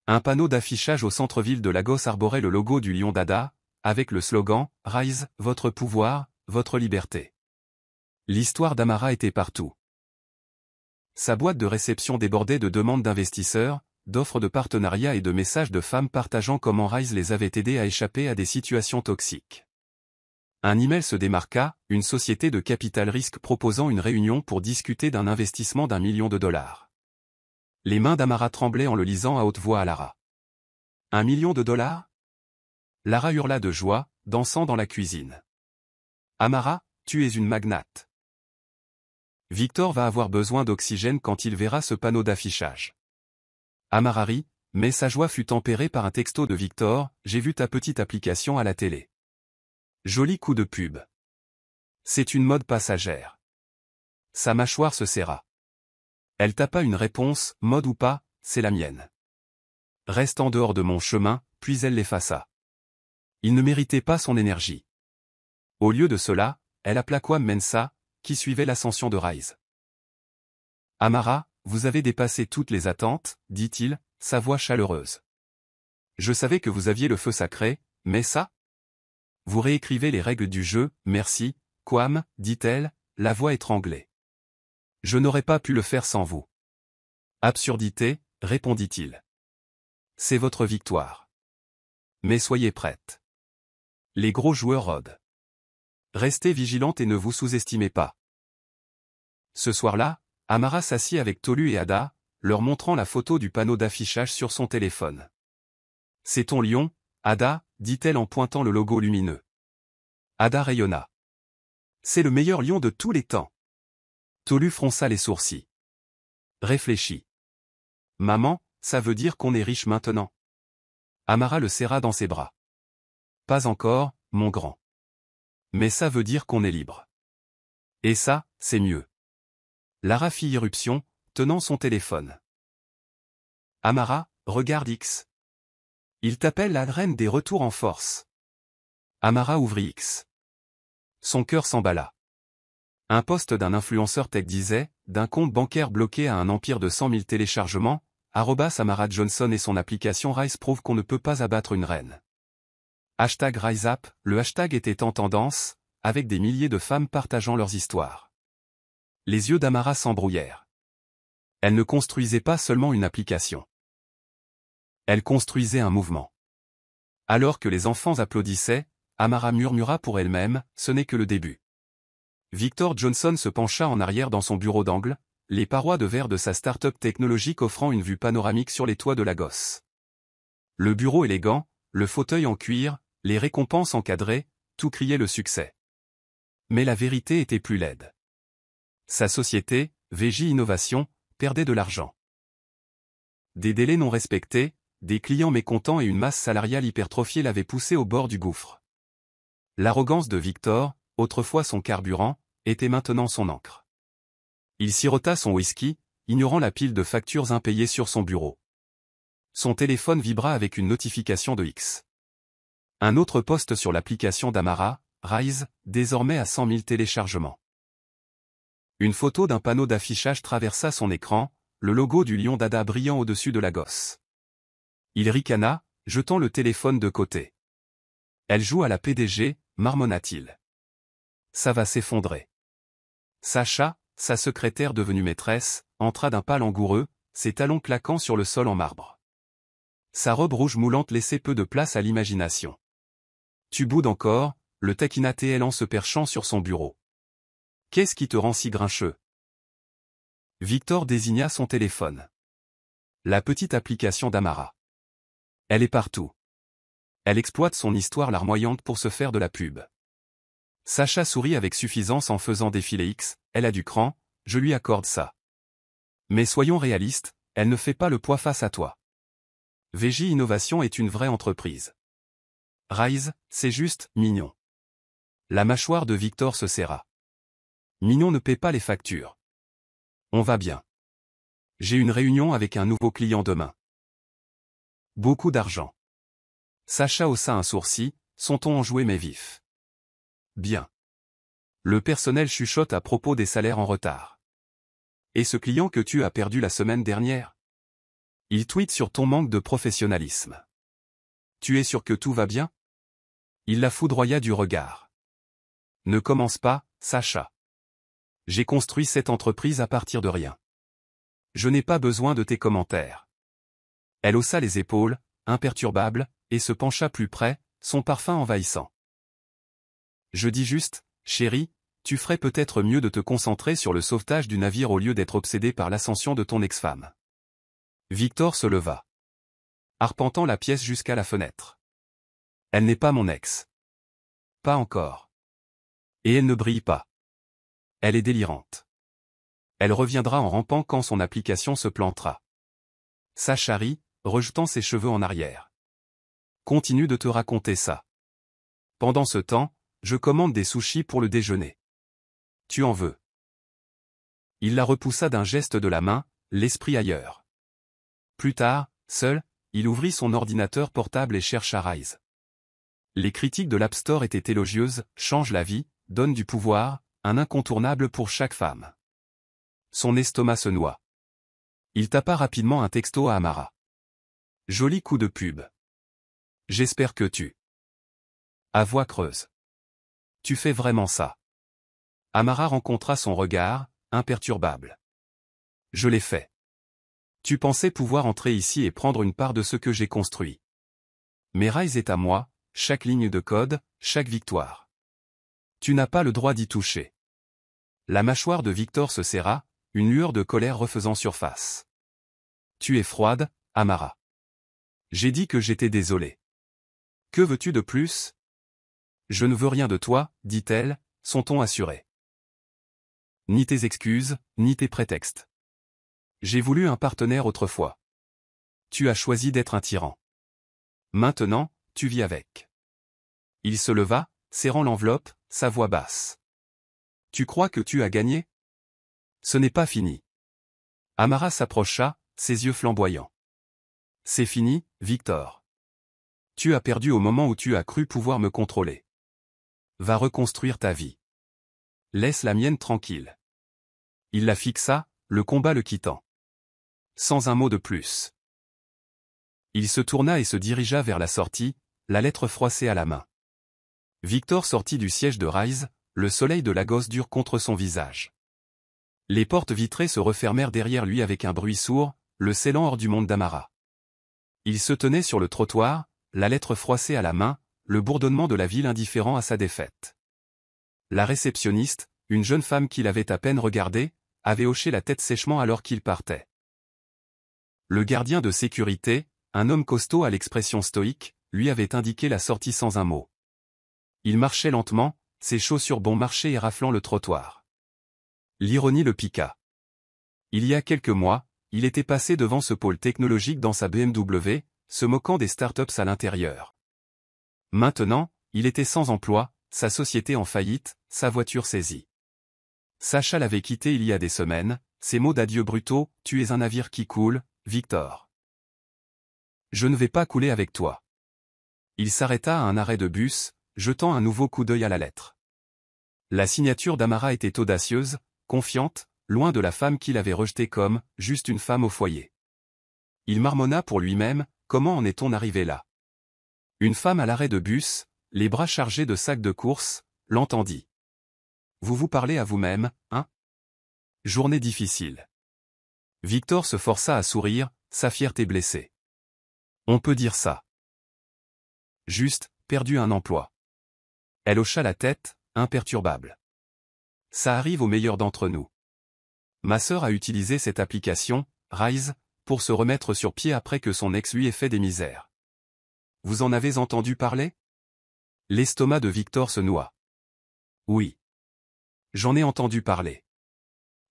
A: Un panneau d'affichage au centre-ville de Lagos arborait le logo du lion Dada, avec le slogan « Rise, votre pouvoir, votre liberté ». L'histoire d'Amara était partout. Sa boîte de réception débordait de demandes d'investisseurs, d'offres de partenariat et de messages de femmes partageant comment Rise les avait aidées à échapper à des situations toxiques. Un email se démarqua, une société de capital risque proposant une réunion pour discuter d'un investissement d'1 million de dollars. Les mains d'Amara tremblaient en le lisant à haute voix à Lara. 1 million de dollars? Lara hurla de joie, dansant dans la cuisine. Amara, tu es une magnate. Victor va avoir besoin d'oxygène quand il verra ce panneau d'affichage. Amara rit, mais sa joie fut tempérée par un texto de Victor, j'ai vu ta petite application à la télé. Joli coup de pub. C'est une mode passagère. Sa mâchoire se serra. Elle tapa une réponse, mode ou pas, c'est la mienne. Reste en dehors de mon chemin, puis elle l'effaça. Il ne méritait pas son énergie. Au lieu de cela, elle appela Kwame Mensah, qui suivait l'ascension de Rise. Amara, vous avez dépassé toutes les attentes, dit-il, sa voix chaleureuse. Je savais que vous aviez le feu sacré, mais ça? Vous réécrivez les règles du jeu, merci, Kwame, dit-elle, la voix étranglée. Je n'aurais pas pu le faire sans vous. Absurdité, répondit-il. C'est votre victoire. Mais soyez prête. Les gros joueurs rôdent. Restez vigilante et ne vous sous-estimez pas. Ce soir-là, Amara s'assit avec Tolu et Ada, leur montrant la photo du panneau d'affichage sur son téléphone. C'est ton lion, Ada, dit-elle en pointant le logo lumineux. Ada rayonna. C'est le meilleur lion de tous les temps. Tolu fronça les sourcils. Réfléchis. Maman, ça veut dire qu'on est riche maintenant. Amara le serra dans ses bras. Pas encore, mon grand. Mais ça veut dire qu'on est libre. Et ça, c'est mieux. Lara fit irruption, tenant son téléphone. Amara, regarde X. Il t'appelle la reine des retours en force. Amara ouvrit X. Son cœur s'emballa. Un post d'un influenceur tech disait, d'un compte bancaire bloqué à un empire de 100 000 téléchargements, @Amara Johnson et son application Rise prouvent qu'on ne peut pas abattre une reine. #RiseUp, le hashtag était en tendance, avec des milliers de femmes partageant leurs histoires. Les yeux d'Amara s'embrouillèrent. Elle ne construisait pas seulement une application. Elle construisait un mouvement. Alors que les enfants applaudissaient, Amara murmura pour elle-même, ce n'est que le début. Victor Johnson se pencha en arrière dans son bureau d'angle, les parois de verre de sa start-up technologique offrant une vue panoramique sur les toits de Lagos. Le bureau élégant, le fauteuil en cuir, les récompenses encadrées, tout criait le succès. Mais la vérité était plus laide. Sa société, VJ Innovation, perdait de l'argent. Des délais non respectés, des clients mécontents et une masse salariale hypertrophiée l'avaient poussé au bord du gouffre. L'arrogance de Victor, autrefois son carburant, était maintenant son encre. Il sirota son whisky, ignorant la pile de factures impayées sur son bureau. Son téléphone vibra avec une notification de X. Un autre post sur l'application d'Amara, Rise, désormais à 100 000 téléchargements. Une photo d'un panneau d'affichage traversa son écran, le logo du lion Dada brillant au-dessus de Lagos. Il ricana, jetant le téléphone de côté. Elle joue à la PDG, marmonna-t-il. Ça va s'effondrer. Sacha, sa secrétaire devenue maîtresse, entra d'un pas langoureux, ses talons claquant sur le sol en marbre. Sa robe rouge moulante laissait peu de place à l'imagination. Tu boudes encore, le taquina TL en se perchant sur son bureau. Qu'est-ce qui te rend si grincheux? Victor désigna son téléphone. La petite application d'Amara. Elle est partout. Elle exploite son histoire larmoyante pour se faire de la pub. Sacha sourit avec suffisance en faisant défiler X, elle a du cran, je lui accorde ça. Mais soyons réalistes, elle ne fait pas le poids face à toi. VJ Innovation est une vraie entreprise. Rise, c'est juste, mignon. La mâchoire de Victor se serra. Mignon ne paie pas les factures. On va bien. J'ai une réunion avec un nouveau client demain. Beaucoup d'argent. Sacha haussa un sourcil, son ton enjoué mais vif. Bien. Le personnel chuchote à propos des salaires en retard. Et ce client que tu as perdu la semaine dernière? Il tweete sur ton manque de professionnalisme. Tu es sûr que tout va bien? Il la foudroya du regard. Ne commence pas, Sacha. J'ai construit cette entreprise à partir de rien. Je n'ai pas besoin de tes commentaires. Elle haussa les épaules, imperturbable, et se pencha plus près, son parfum envahissant. Je dis juste, chérie, tu ferais peut-être mieux de te concentrer sur le sauvetage du navire au lieu d'être obsédé par l'ascension de ton ex-femme. Victor se leva, arpentant la pièce jusqu'à la fenêtre. Elle n'est pas mon ex. Pas encore. Et elle ne brille pas. Elle est délirante. Elle reviendra en rampant quand son application se plantera. Sacha rit, rejetant ses cheveux en arrière. Continue de te raconter ça. Pendant ce temps, je commande des sushis pour le déjeuner. Tu en veux? Il la repoussa d'un geste de la main, l'esprit ailleurs. Plus tard, seul, il ouvrit son ordinateur portable et chercha Rise. Les critiques de l'App Store étaient élogieuses, change la vie, donne du pouvoir, un incontournable pour chaque femme. Son estomac se noua. Il tapa rapidement un texto à Amara. Joli coup de pub. J'espère que tu... À voix creuse. Tu fais vraiment ça. Amara rencontra son regard, imperturbable. Je l'ai fait. Tu pensais pouvoir entrer ici et prendre une part de ce que j'ai construit. Mais Rise est à moi, chaque ligne de code, chaque victoire. Tu n'as pas le droit d'y toucher. La mâchoire de Victor se serra, une lueur de colère refaisant surface. Tu es froide, Amara. J'ai dit que j'étais désolé. Que veux-tu de plus? Je ne veux rien de toi, dit-elle, son ton assuré. Ni tes excuses, ni tes prétextes. J'ai voulu un partenaire autrefois. Tu as choisi d'être un tyran. Maintenant, tu vis avec. Il se leva, serrant l'enveloppe, sa voix basse. Tu crois que tu as gagné? Ce n'est pas fini. Amara s'approcha, ses yeux flamboyants. C'est fini, Victor. Tu as perdu au moment où tu as cru pouvoir me contrôler. Va reconstruire ta vie. Laisse la mienne tranquille. Il la fixa, le combat le quittant. Sans un mot de plus. Il se tourna et se dirigea vers la sortie, la lettre froissée à la main. Victor sortit du siège de Rise, le soleil de Lagos dur contre son visage. Les portes vitrées se refermèrent derrière lui avec un bruit sourd, le scellant hors du monde d'Amara. Il se tenait sur le trottoir, la lettre froissée à la main, le bourdonnement de la ville indifférent à sa défaite. La réceptionniste, une jeune femme qu'il avait à peine regardée, avait hoché la tête sèchement alors qu'il partait. Le gardien de sécurité, un homme costaud à l'expression stoïque, lui avait indiqué la sortie sans un mot. Il marchait lentement, ses chaussures bon marché et raflant le trottoir. L'ironie le piqua. Il y a quelques mois, il était passé devant ce pôle technologique dans sa BMW, se moquant des startups à l'intérieur. Maintenant, il était sans emploi, sa société en faillite, sa voiture saisie. Sacha l'avait quitté il y a des semaines, ces mots d'adieu brutaux, tu es un navire qui coule, Victor. Je ne vais pas couler avec toi. Il s'arrêta à un arrêt de bus, jetant un nouveau coup d'œil à la lettre. La signature d'Amara était audacieuse, confiante, loin de la femme qu'il avait rejetée comme « juste une femme au foyer ». Il marmonna pour lui-même, comment en est-on arrivé là? Une femme à l'arrêt de bus, les bras chargés de sacs de course, l'entendit. Vous vous parlez à vous-même, hein? Journée difficile. Victor se força à sourire, sa fierté blessée. On peut dire ça. Juste, perdu un emploi. Elle hocha la tête, imperturbable. Ça arrive aux meilleurs d'entre nous. Ma sœur a utilisé cette application, Rise, pour se remettre sur pied après que son ex lui ait fait des misères. Vous en avez entendu parler? L'estomac de Victor se noua. Oui. J'en ai entendu parler.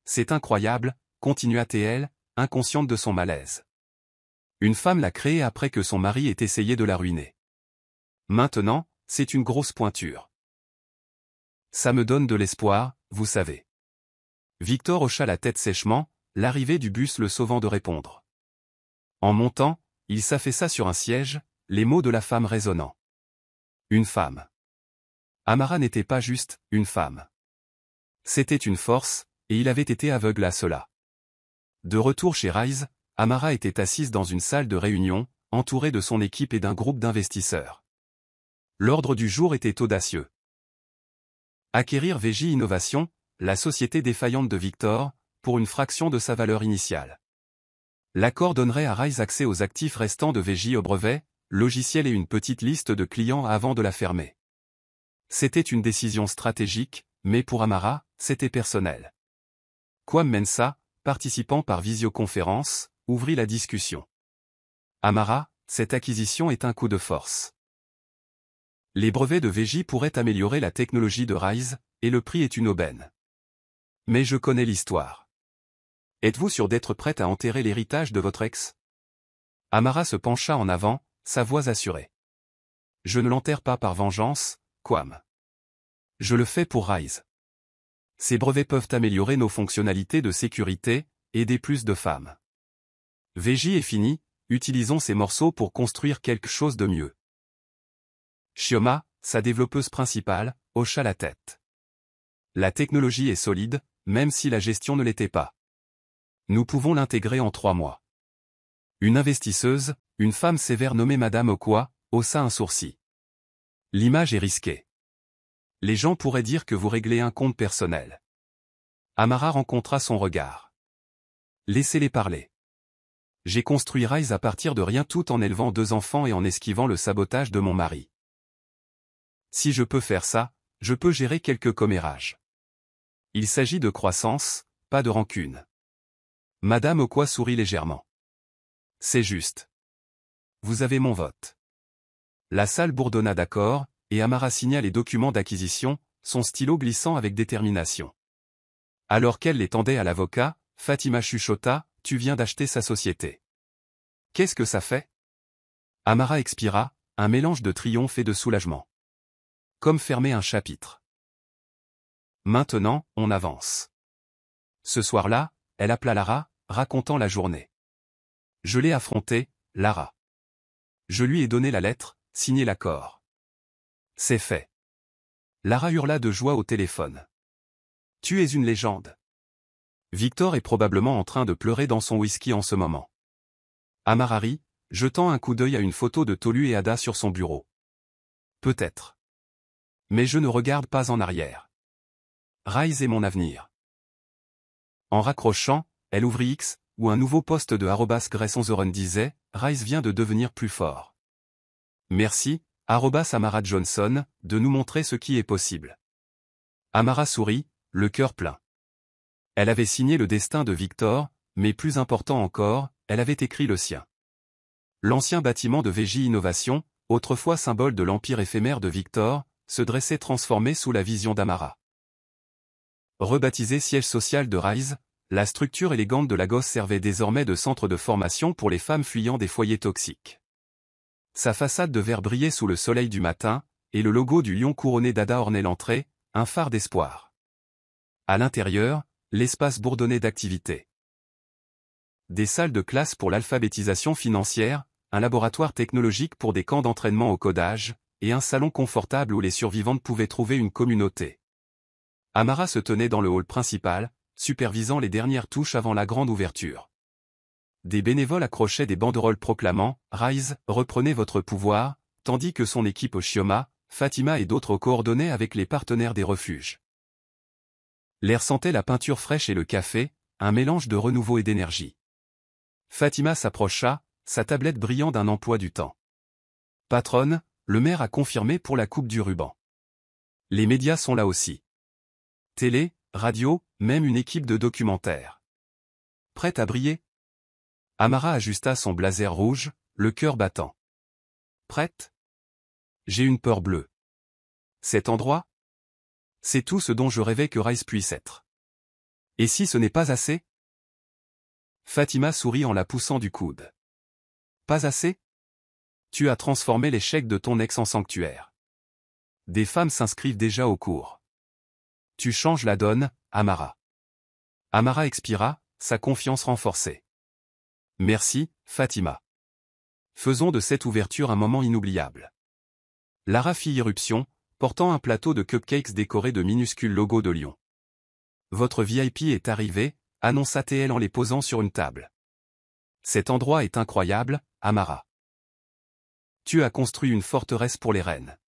A: C'est incroyable, continua-t-elle, inconsciente de son malaise. Une femme l'a créée après que son mari ait essayé de la ruiner. Maintenant, c'est une grosse pointure. Ça me donne de l'espoir, vous savez. Victor hocha la tête sèchement, l'arrivée du bus le sauvant de répondre. En montant, il s'affaissa sur un siège, les mots de la femme résonnant. Une femme. Amara n'était pas juste une femme. C'était une force, et il avait été aveugle à cela. De retour chez Rise, Amara était assise dans une salle de réunion, entourée de son équipe et d'un groupe d'investisseurs. L'ordre du jour était audacieux. Acquérir VJ Innovation, la société défaillante de Victor, pour une fraction de sa valeur initiale. L'accord donnerait à Rise accès aux actifs restants de VJ au brevet, logiciel et une petite liste de clients avant de la fermer. C'était une décision stratégique, mais pour Amara, c'était personnel. Kwame Mensah, participant par visioconférence, ouvrit la discussion. Amara, cette acquisition est un coup de force. Les brevets de VJ pourraient améliorer la technologie de Rise, et le prix est une aubaine. Mais je connais l'histoire. Êtes-vous sûr d'être prête à enterrer l'héritage de votre ex? Amara se pencha en avant, sa voix assurée. Je ne l'enterre pas par vengeance, Kwame. Je le fais pour Rise. Ces brevets peuvent améliorer nos fonctionnalités de sécurité, aider plus de femmes. VJ est fini, utilisons ces morceaux pour construire quelque chose de mieux. Chioma, sa développeuse principale, hocha la tête. La technologie est solide, même si la gestion ne l'était pas. Nous pouvons l'intégrer en 3 mois. Une investisseuse, une femme sévère nommée Madame Okwa, haussa un sourcil. L'image est risquée. Les gens pourraient dire que vous réglez un compte personnel. Amara rencontra son regard. Laissez-les parler. J'ai construit Rise à partir de rien tout en élevant 2 enfants et en esquivant le sabotage de mon mari. Si je peux faire ça, je peux gérer quelques commérages. Il s'agit de croissance, pas de rancune. Madame Okwa sourit légèrement. C'est juste. Vous avez mon vote. La salle bourdonna d'accord, et Amara signa les documents d'acquisition, son stylo glissant avec détermination. Alors qu'elle les tendait à l'avocat, Fatima chuchota, tu viens d'acheter sa société. Qu'est-ce que ça fait? Amara expira, un mélange de triomphe et de soulagement. Comme fermer un chapitre. Maintenant, on avance. Ce soir-là, elle appela Lara, racontant la journée. Je l'ai affrontée, Lara. Je lui ai donné la lettre, signé l'accord. C'est fait. Lara hurla de joie au téléphone. Tu es une légende. Victor est probablement en train de pleurer dans son whisky en ce moment. Amara rit, jetant un coup d'œil à une photo de Tolu et Ada sur son bureau. Peut-être. Mais je ne regarde pas en arrière. Rise est mon avenir. En raccrochant, elle ouvrit X, où un nouveau post de @Grace11run disait « Rise vient de devenir plus fort. Merci, @Amara Johnson, de nous montrer ce qui est possible. » Amara sourit, le cœur plein. Elle avait signé le destin de Victor, mais plus important encore, elle avait écrit le sien. L'ancien bâtiment de VJ Innovation, autrefois symbole de l'empire éphémère de Victor, se dressait transformé sous la vision d'Amara. Rebaptisé siège social de Rise, la structure élégante de Lagos servait désormais de centre de formation pour les femmes fuyant des foyers toxiques. Sa façade de verre brillait sous le soleil du matin, et le logo du lion couronné d'Ada ornait l'entrée, un phare d'espoir. À l'intérieur, l'espace bourdonnait d'activités. Des salles de classe pour l'alphabétisation financière, un laboratoire technologique pour des camps d'entraînement au codage, et un salon confortable où les survivantes pouvaient trouver une communauté. Amara se tenait dans le hall principal, supervisant les dernières touches avant la grande ouverture. Des bénévoles accrochaient des banderoles proclamant « Rise, reprenez votre pouvoir », tandis que son équipe au Chioma, Fatima et d'autres coordonnaient avec les partenaires des refuges. L'air sentait la peinture fraîche et le café, un mélange de renouveau et d'énergie. Fatima s'approcha, sa tablette brillant d'un emploi du temps. Patronne, le maire a confirmé pour la coupe du ruban. Les médias sont là aussi. Télé, radio, même une équipe de documentaires. Prête à briller? Amara ajusta son blazer rouge, le cœur battant. Prête? J'ai une peur bleue. Cet endroit? C'est tout ce dont je rêvais que Rise puisse être. Et si ce n'est pas assez? Fatima sourit en la poussant du coude. Pas assez? Tu as transformé l'échec de ton ex en sanctuaire. Des femmes s'inscrivent déjà au cours. Tu changes la donne, Amara. Amara expira, sa confiance renforcée. Merci, Fatima. Faisons de cette ouverture un moment inoubliable. Lara fit irruption, portant un plateau de cupcakes décoré de minuscules logos de lion. Votre VIP est arrivé, annonça-t-elle en les posant sur une table. Cet endroit est incroyable, Amara. Tu as construit une forteresse pour les reines.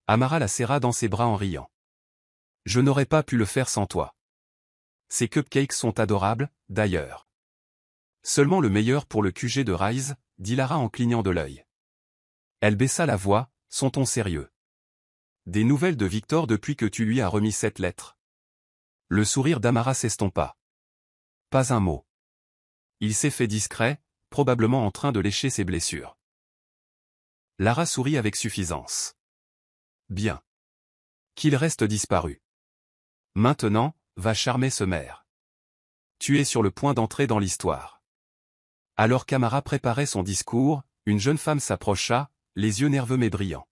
A: Amara la serra dans ses bras en riant. Je n'aurais pas pu le faire sans toi. Ces cupcakes sont adorables, d'ailleurs. Seulement le meilleur pour le QG de Rise, dit Lara en clignant de l'œil. Elle baissa la voix, son ton sérieux. Des nouvelles de Victor depuis que tu lui as remis cette lettre. Le sourire d'Amara s'estompa. Pas un mot. Il s'est fait discret, probablement en train de lécher ses blessures. Lara sourit avec suffisance. Bien. Qu'il reste disparu. Maintenant, va charmer ce maire. Tu es sur le point d'entrer dans l'histoire. Alors qu'Amara préparait son discours, une jeune femme s'approcha, les yeux nerveux mais brillants.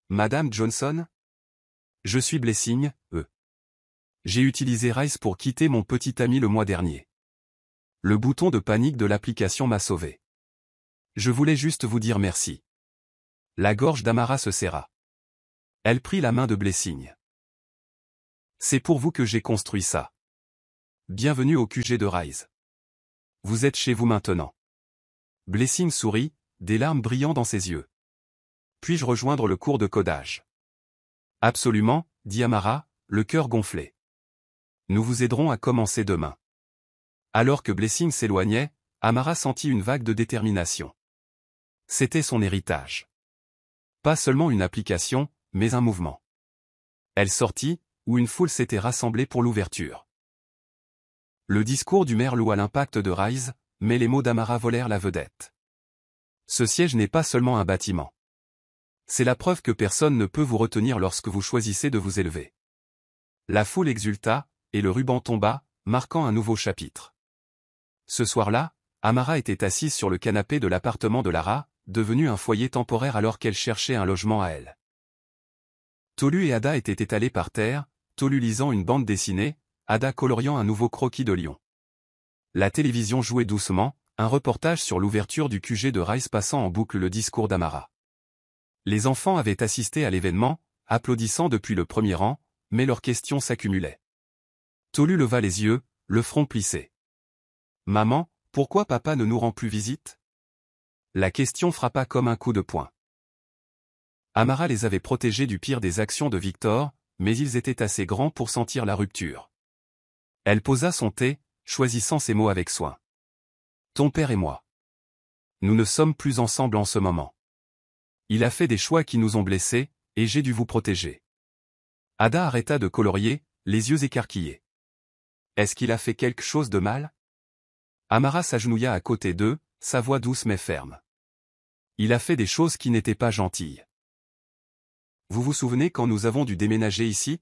A: Madame Johnson? Je suis Blessing, J'ai utilisé Rise pour quitter mon petit ami le mois dernier. Le bouton de panique de l'application m'a sauvé. Je voulais juste vous dire merci. La gorge d'Amara se serra. Elle prit la main de Blessing. C'est pour vous que j'ai construit ça. Bienvenue au QG de Rise. Vous êtes chez vous maintenant. Blessing sourit, des larmes brillant dans ses yeux. Puis-je rejoindre le cours de codage? Absolument, dit Amara, le cœur gonflé. Nous vous aiderons à commencer demain. Alors que Blessing s'éloignait, Amara sentit une vague de détermination. C'était son héritage. Pas seulement une application, mais un mouvement. Elle sortit, où une foule s'était rassemblée pour l'ouverture. Le discours du maire loua l'impact de Rise, mais les mots d'Amara volèrent la vedette. Ce siège n'est pas seulement un bâtiment. C'est la preuve que personne ne peut vous retenir lorsque vous choisissez de vous élever. La foule exulta, et le ruban tomba, marquant un nouveau chapitre. Ce soir-là, Amara était assise sur le canapé de l'appartement de Lara, devenu un foyer temporaire alors qu'elle cherchait un logement à elle. Tolu et Ada étaient étalés par terre, Tolu lisant une bande dessinée, Ada coloriant un nouveau croquis de lion. La télévision jouait doucement, un reportage sur l'ouverture du QG de Rise passant en boucle le discours d'Amara. Les enfants avaient assisté à l'événement, applaudissant depuis le premier rang, mais leurs questions s'accumulaient. Tolu leva les yeux, le front plissé. « Maman, pourquoi papa ne nous rend plus visite ?» La question frappa comme un coup de poing. Amara les avait protégés du pire des actions de Victor, mais ils étaient assez grands pour sentir la rupture. Elle posa son thé, choisissant ses mots avec soin. « Ton père et moi. Nous ne sommes plus ensemble en ce moment. Il a fait des choix qui nous ont blessés, et j'ai dû vous protéger. » Ada arrêta de colorier, les yeux écarquillés. Est-ce qu'il a fait quelque chose de mal? Amara s'agenouilla à côté d'eux, sa voix douce mais ferme. Il a fait des choses qui n'étaient pas gentilles. Vous vous souvenez quand nous avons dû déménager ici?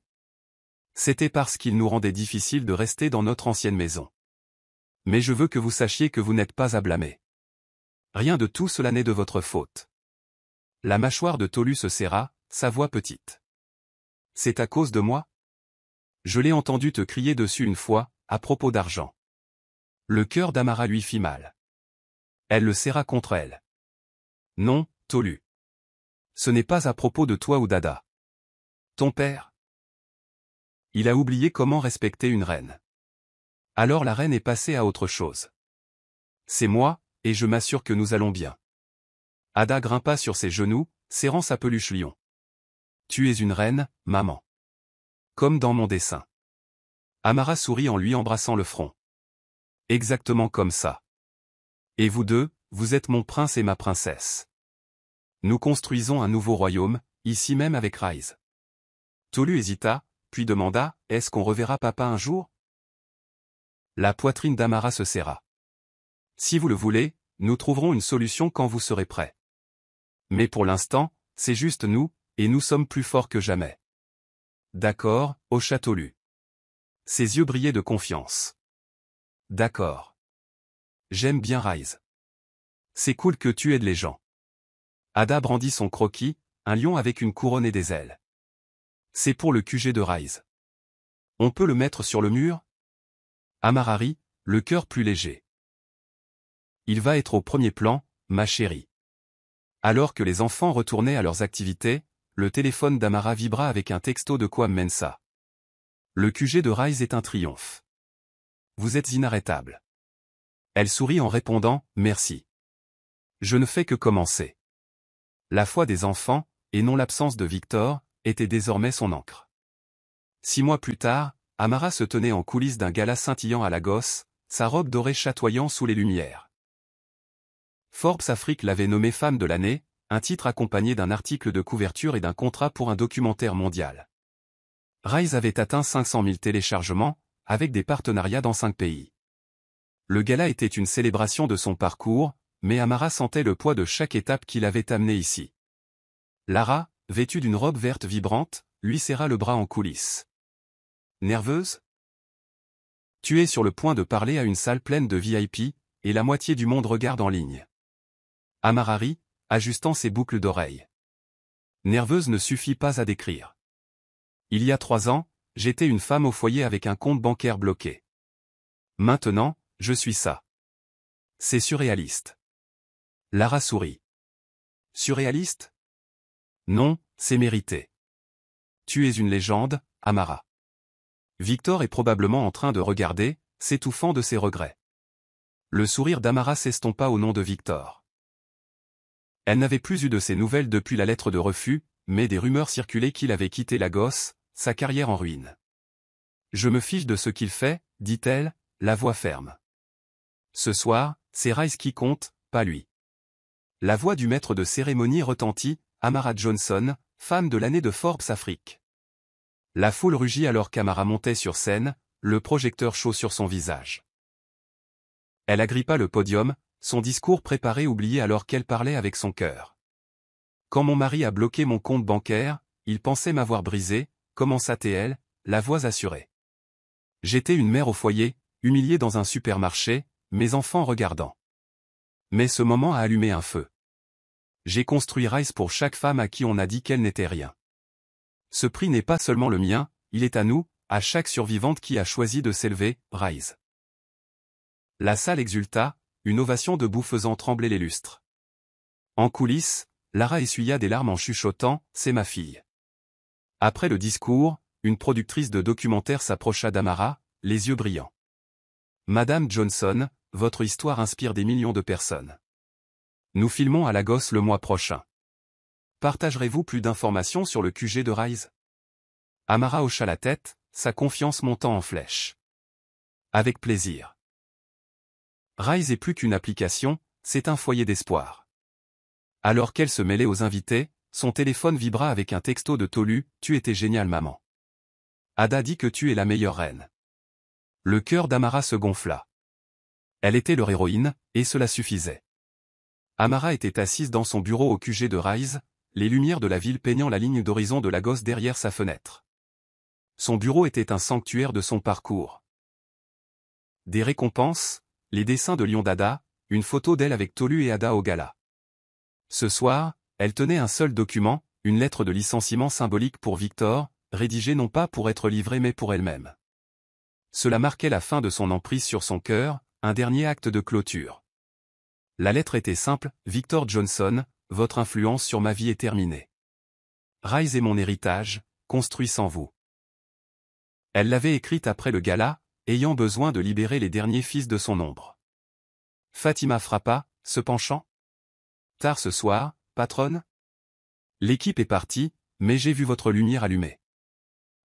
A: C'était parce qu'il nous rendait difficile de rester dans notre ancienne maison. Mais je veux que vous sachiez que vous n'êtes pas à blâmer. Rien de tout cela n'est de votre faute. La mâchoire de Tolu se serra, sa voix petite. C'est à cause de moi? Je l'ai entendu te crier dessus une fois, à propos d'argent. Le cœur d'Amara lui fit mal. Elle le serra contre elle. Non, Tolu. Ce n'est pas à propos de toi ou d'Ada. Ton père? Il a oublié comment respecter une reine. Alors la reine est passée à autre chose. C'est moi, et je m'assure que nous allons bien. Ada grimpa sur ses genoux, serrant sa peluche lion. Tu es une reine, maman. Comme dans mon dessin. Amara sourit en lui embrassant le front. Exactement comme ça. Et vous deux, vous êtes mon prince et ma princesse. Nous construisons un nouveau royaume, ici même avec Rise. Tolu hésita, puis demanda, est-ce qu'on reverra papa un jour? La poitrine d'Amara se serra. Si vous le voulez, nous trouverons une solution quand vous serez prêt. Mais pour l'instant, c'est juste nous, et nous sommes plus forts que jamais. D'accord, hocha Tolu. Ses yeux brillaient de confiance. D'accord. J'aime bien Rise. C'est cool que tu aides les gens. Ada brandit son croquis, un lion avec une couronne et des ailes. C'est pour le QG de Rise. On peut le mettre sur le mur? Amara rit, le cœur plus léger. Il va être au premier plan, ma chérie. Alors que les enfants retournaient à leurs activités, le téléphone d'Amara vibra avec un texto de Kwame Mensah. Le QG de Rise est un triomphe. Vous êtes inarrêtable. Elle sourit en répondant « Merci. Je ne fais que commencer. » La foi des enfants, et non l'absence de Victor, était désormais son encre. 6 mois plus tard, Amara se tenait en coulisses d'un gala scintillant à Lagos, sa robe dorée chatoyant sous les lumières. Forbes Afrique l'avait nommée femme de l'année, un titre accompagné d'un article de couverture et d'un contrat pour un documentaire mondial. Rise avait atteint 500 000 téléchargements, avec des partenariats dans 5 pays. Le gala était une célébration de son parcours, mais Amara sentait le poids de chaque étape qui l'avait amené ici. Lara, vêtue d'une robe verte vibrante, lui serra le bras en coulisses. Nerveuse? Tu es sur le point de parler à une salle pleine de VIP, et la moitié du monde regarde en ligne. Amara rit, ajustant ses boucles d'oreilles. Nerveuse ne suffit pas à décrire. Il y a 3 ans, j'étais une femme au foyer avec un compte bancaire bloqué. Maintenant, je suis ça. C'est surréaliste. Lara sourit. Surréaliste? Non, c'est mérité. Tu es une légende, Amara. Victor est probablement en train de regarder, s'étouffant de ses regrets. Le sourire d'Amara s'estompa au nom de Victor. Elle n'avait plus eu de ses nouvelles depuis la lettre de refus, mais des rumeurs circulaient qu'il avait quitté Lagos, sa carrière en ruine. Je me fiche de ce qu'il fait, dit-elle, la voix ferme. Ce soir, c'est Rise qui compte, pas lui. La voix du maître de cérémonie retentit, Amara Johnson, femme de l'année de Forbes Afrique. La foule rugit alors qu'Amara montait sur scène, le projecteur chaud sur son visage. Elle agrippa le podium, son discours préparé oublié alors qu'elle parlait avec son cœur. Quand mon mari a bloqué mon compte bancaire, il pensait m'avoir brisé, commença-t-elle, la voix assurée. J'étais une mère au foyer, humiliée dans un supermarché, mes enfants regardant. Mais ce moment a allumé un feu. J'ai construit Rise pour chaque femme à qui on a dit qu'elle n'était rien. Ce prix n'est pas seulement le mien, il est à nous, à chaque survivante qui a choisi de s'élever, Rise. La salle exulta, une ovation debout faisant trembler les lustres. En coulisses, Lara essuya des larmes en chuchotant « C'est ma fille ». Après le discours, une productrice de documentaire s'approcha d'Amara, les yeux brillants. « Madame Johnson, votre histoire inspire des millions de personnes. Nous filmons à Lagos le mois prochain. Partagerez-vous plus d'informations sur le QG de Rise ?» Amara hocha la tête, sa confiance montant en flèche. Avec plaisir. Rise est plus qu'une application, c'est un foyer d'espoir. Alors qu'elle se mêlait aux invités, son téléphone vibra avec un texto de Tolu, « Tu étais géniale maman. Ada dit que tu es la meilleure reine. » Le cœur d'Amara se gonfla. Elle était leur héroïne, et cela suffisait. Amara était assise dans son bureau au QG de Rise, les lumières de la ville peignant la ligne d'horizon de Lagos derrière sa fenêtre. Son bureau était un sanctuaire de son parcours. Des récompenses, les dessins de Lion d'Ada, une photo d'elle avec Tolu et Ada au gala. Ce soir, elle tenait un seul document, une lettre de licenciement symbolique pour Victor, rédigée non pas pour être livrée mais pour elle-même. Cela marquait la fin de son emprise sur son cœur, un dernier acte de clôture. La lettre était simple, « Victor Johnson, votre influence sur ma vie est terminée. Rise est mon héritage, construit sans vous. » Elle l'avait écrite après le gala, ayant besoin de libérer les derniers fils de son ombre. Fatima frappa, se penchant. « Tard ce soir, patronne ? L'équipe est partie, mais j'ai vu votre lumière allumée. »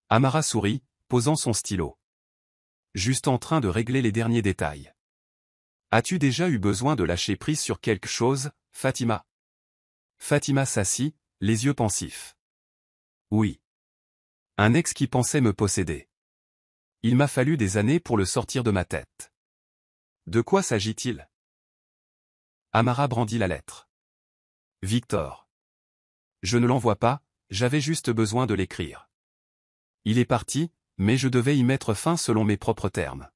A: Amara sourit, posant son stylo. Juste en train de régler les derniers détails. As-tu déjà eu besoin de lâcher prise sur quelque chose, Fatima? Fatima s'assit, les yeux pensifs. Oui. Un ex qui pensait me posséder. Il m'a fallu des années pour le sortir de ma tête. De quoi s'agit-il? Amara brandit la lettre. Victor. Je ne l'envoie pas, j'avais juste besoin de l'écrire. Il est parti, mais je devais y mettre fin selon mes propres termes.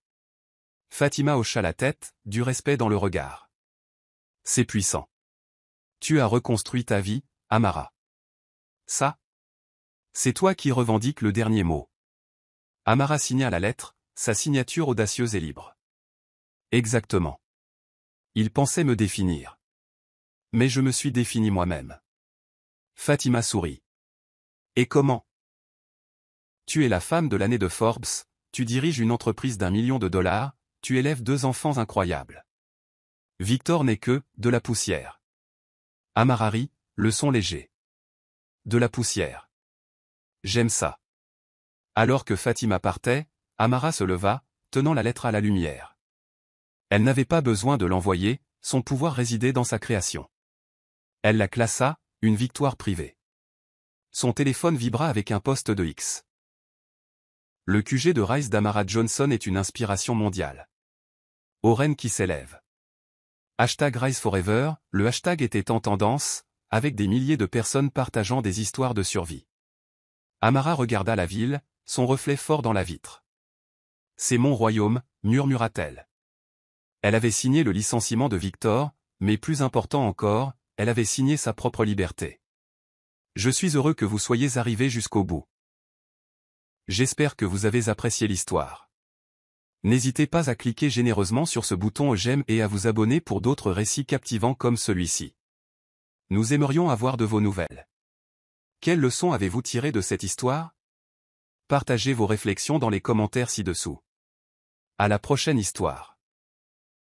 A: Fatima hocha la tête, du respect dans le regard. C'est puissant. Tu as reconstruit ta vie, Amara. Ça? C'est toi qui revendiques le dernier mot. Amara signa la lettre, sa signature audacieuse et libre. Exactement. Il pensait me définir. Mais je me suis défini moi-même. Fatima sourit. Et comment? Tu es la femme de l'année de Forbes, tu diriges une entreprise d'1 million de dollars, tu élèves 2 enfants incroyables. Victor n'est que, de la poussière. Amarari, le son léger. De la poussière. J'aime ça. Alors que Fatima partait, Amara se leva, tenant la lettre à la lumière. Elle n'avait pas besoin de l'envoyer, son pouvoir résidait dans sa création. Elle la classa, une victoire privée. Son téléphone vibra avec un post de X. Le QG de Rise d'Amara Johnson est une inspiration mondiale. Oren qui s'élève. #Rise Forever, le hashtag était en tendance, avec des milliers de personnes partageant des histoires de survie. Amara regarda la ville, son reflet fort dans la vitre. C'est mon royaume, murmura-t-elle. Elle avait signé le licenciement de Victor, mais plus important encore, elle avait signé sa propre liberté. Je suis heureux que vous soyez arrivés jusqu'au bout. J'espère que vous avez apprécié l'histoire. N'hésitez pas à cliquer généreusement sur ce bouton j'aime et à vous abonner pour d'autres récits captivants comme celui-ci. Nous aimerions avoir de vos nouvelles. Quelles leçons avez-vous tirées de cette histoire? Partagez vos réflexions dans les commentaires ci-dessous. À la prochaine histoire.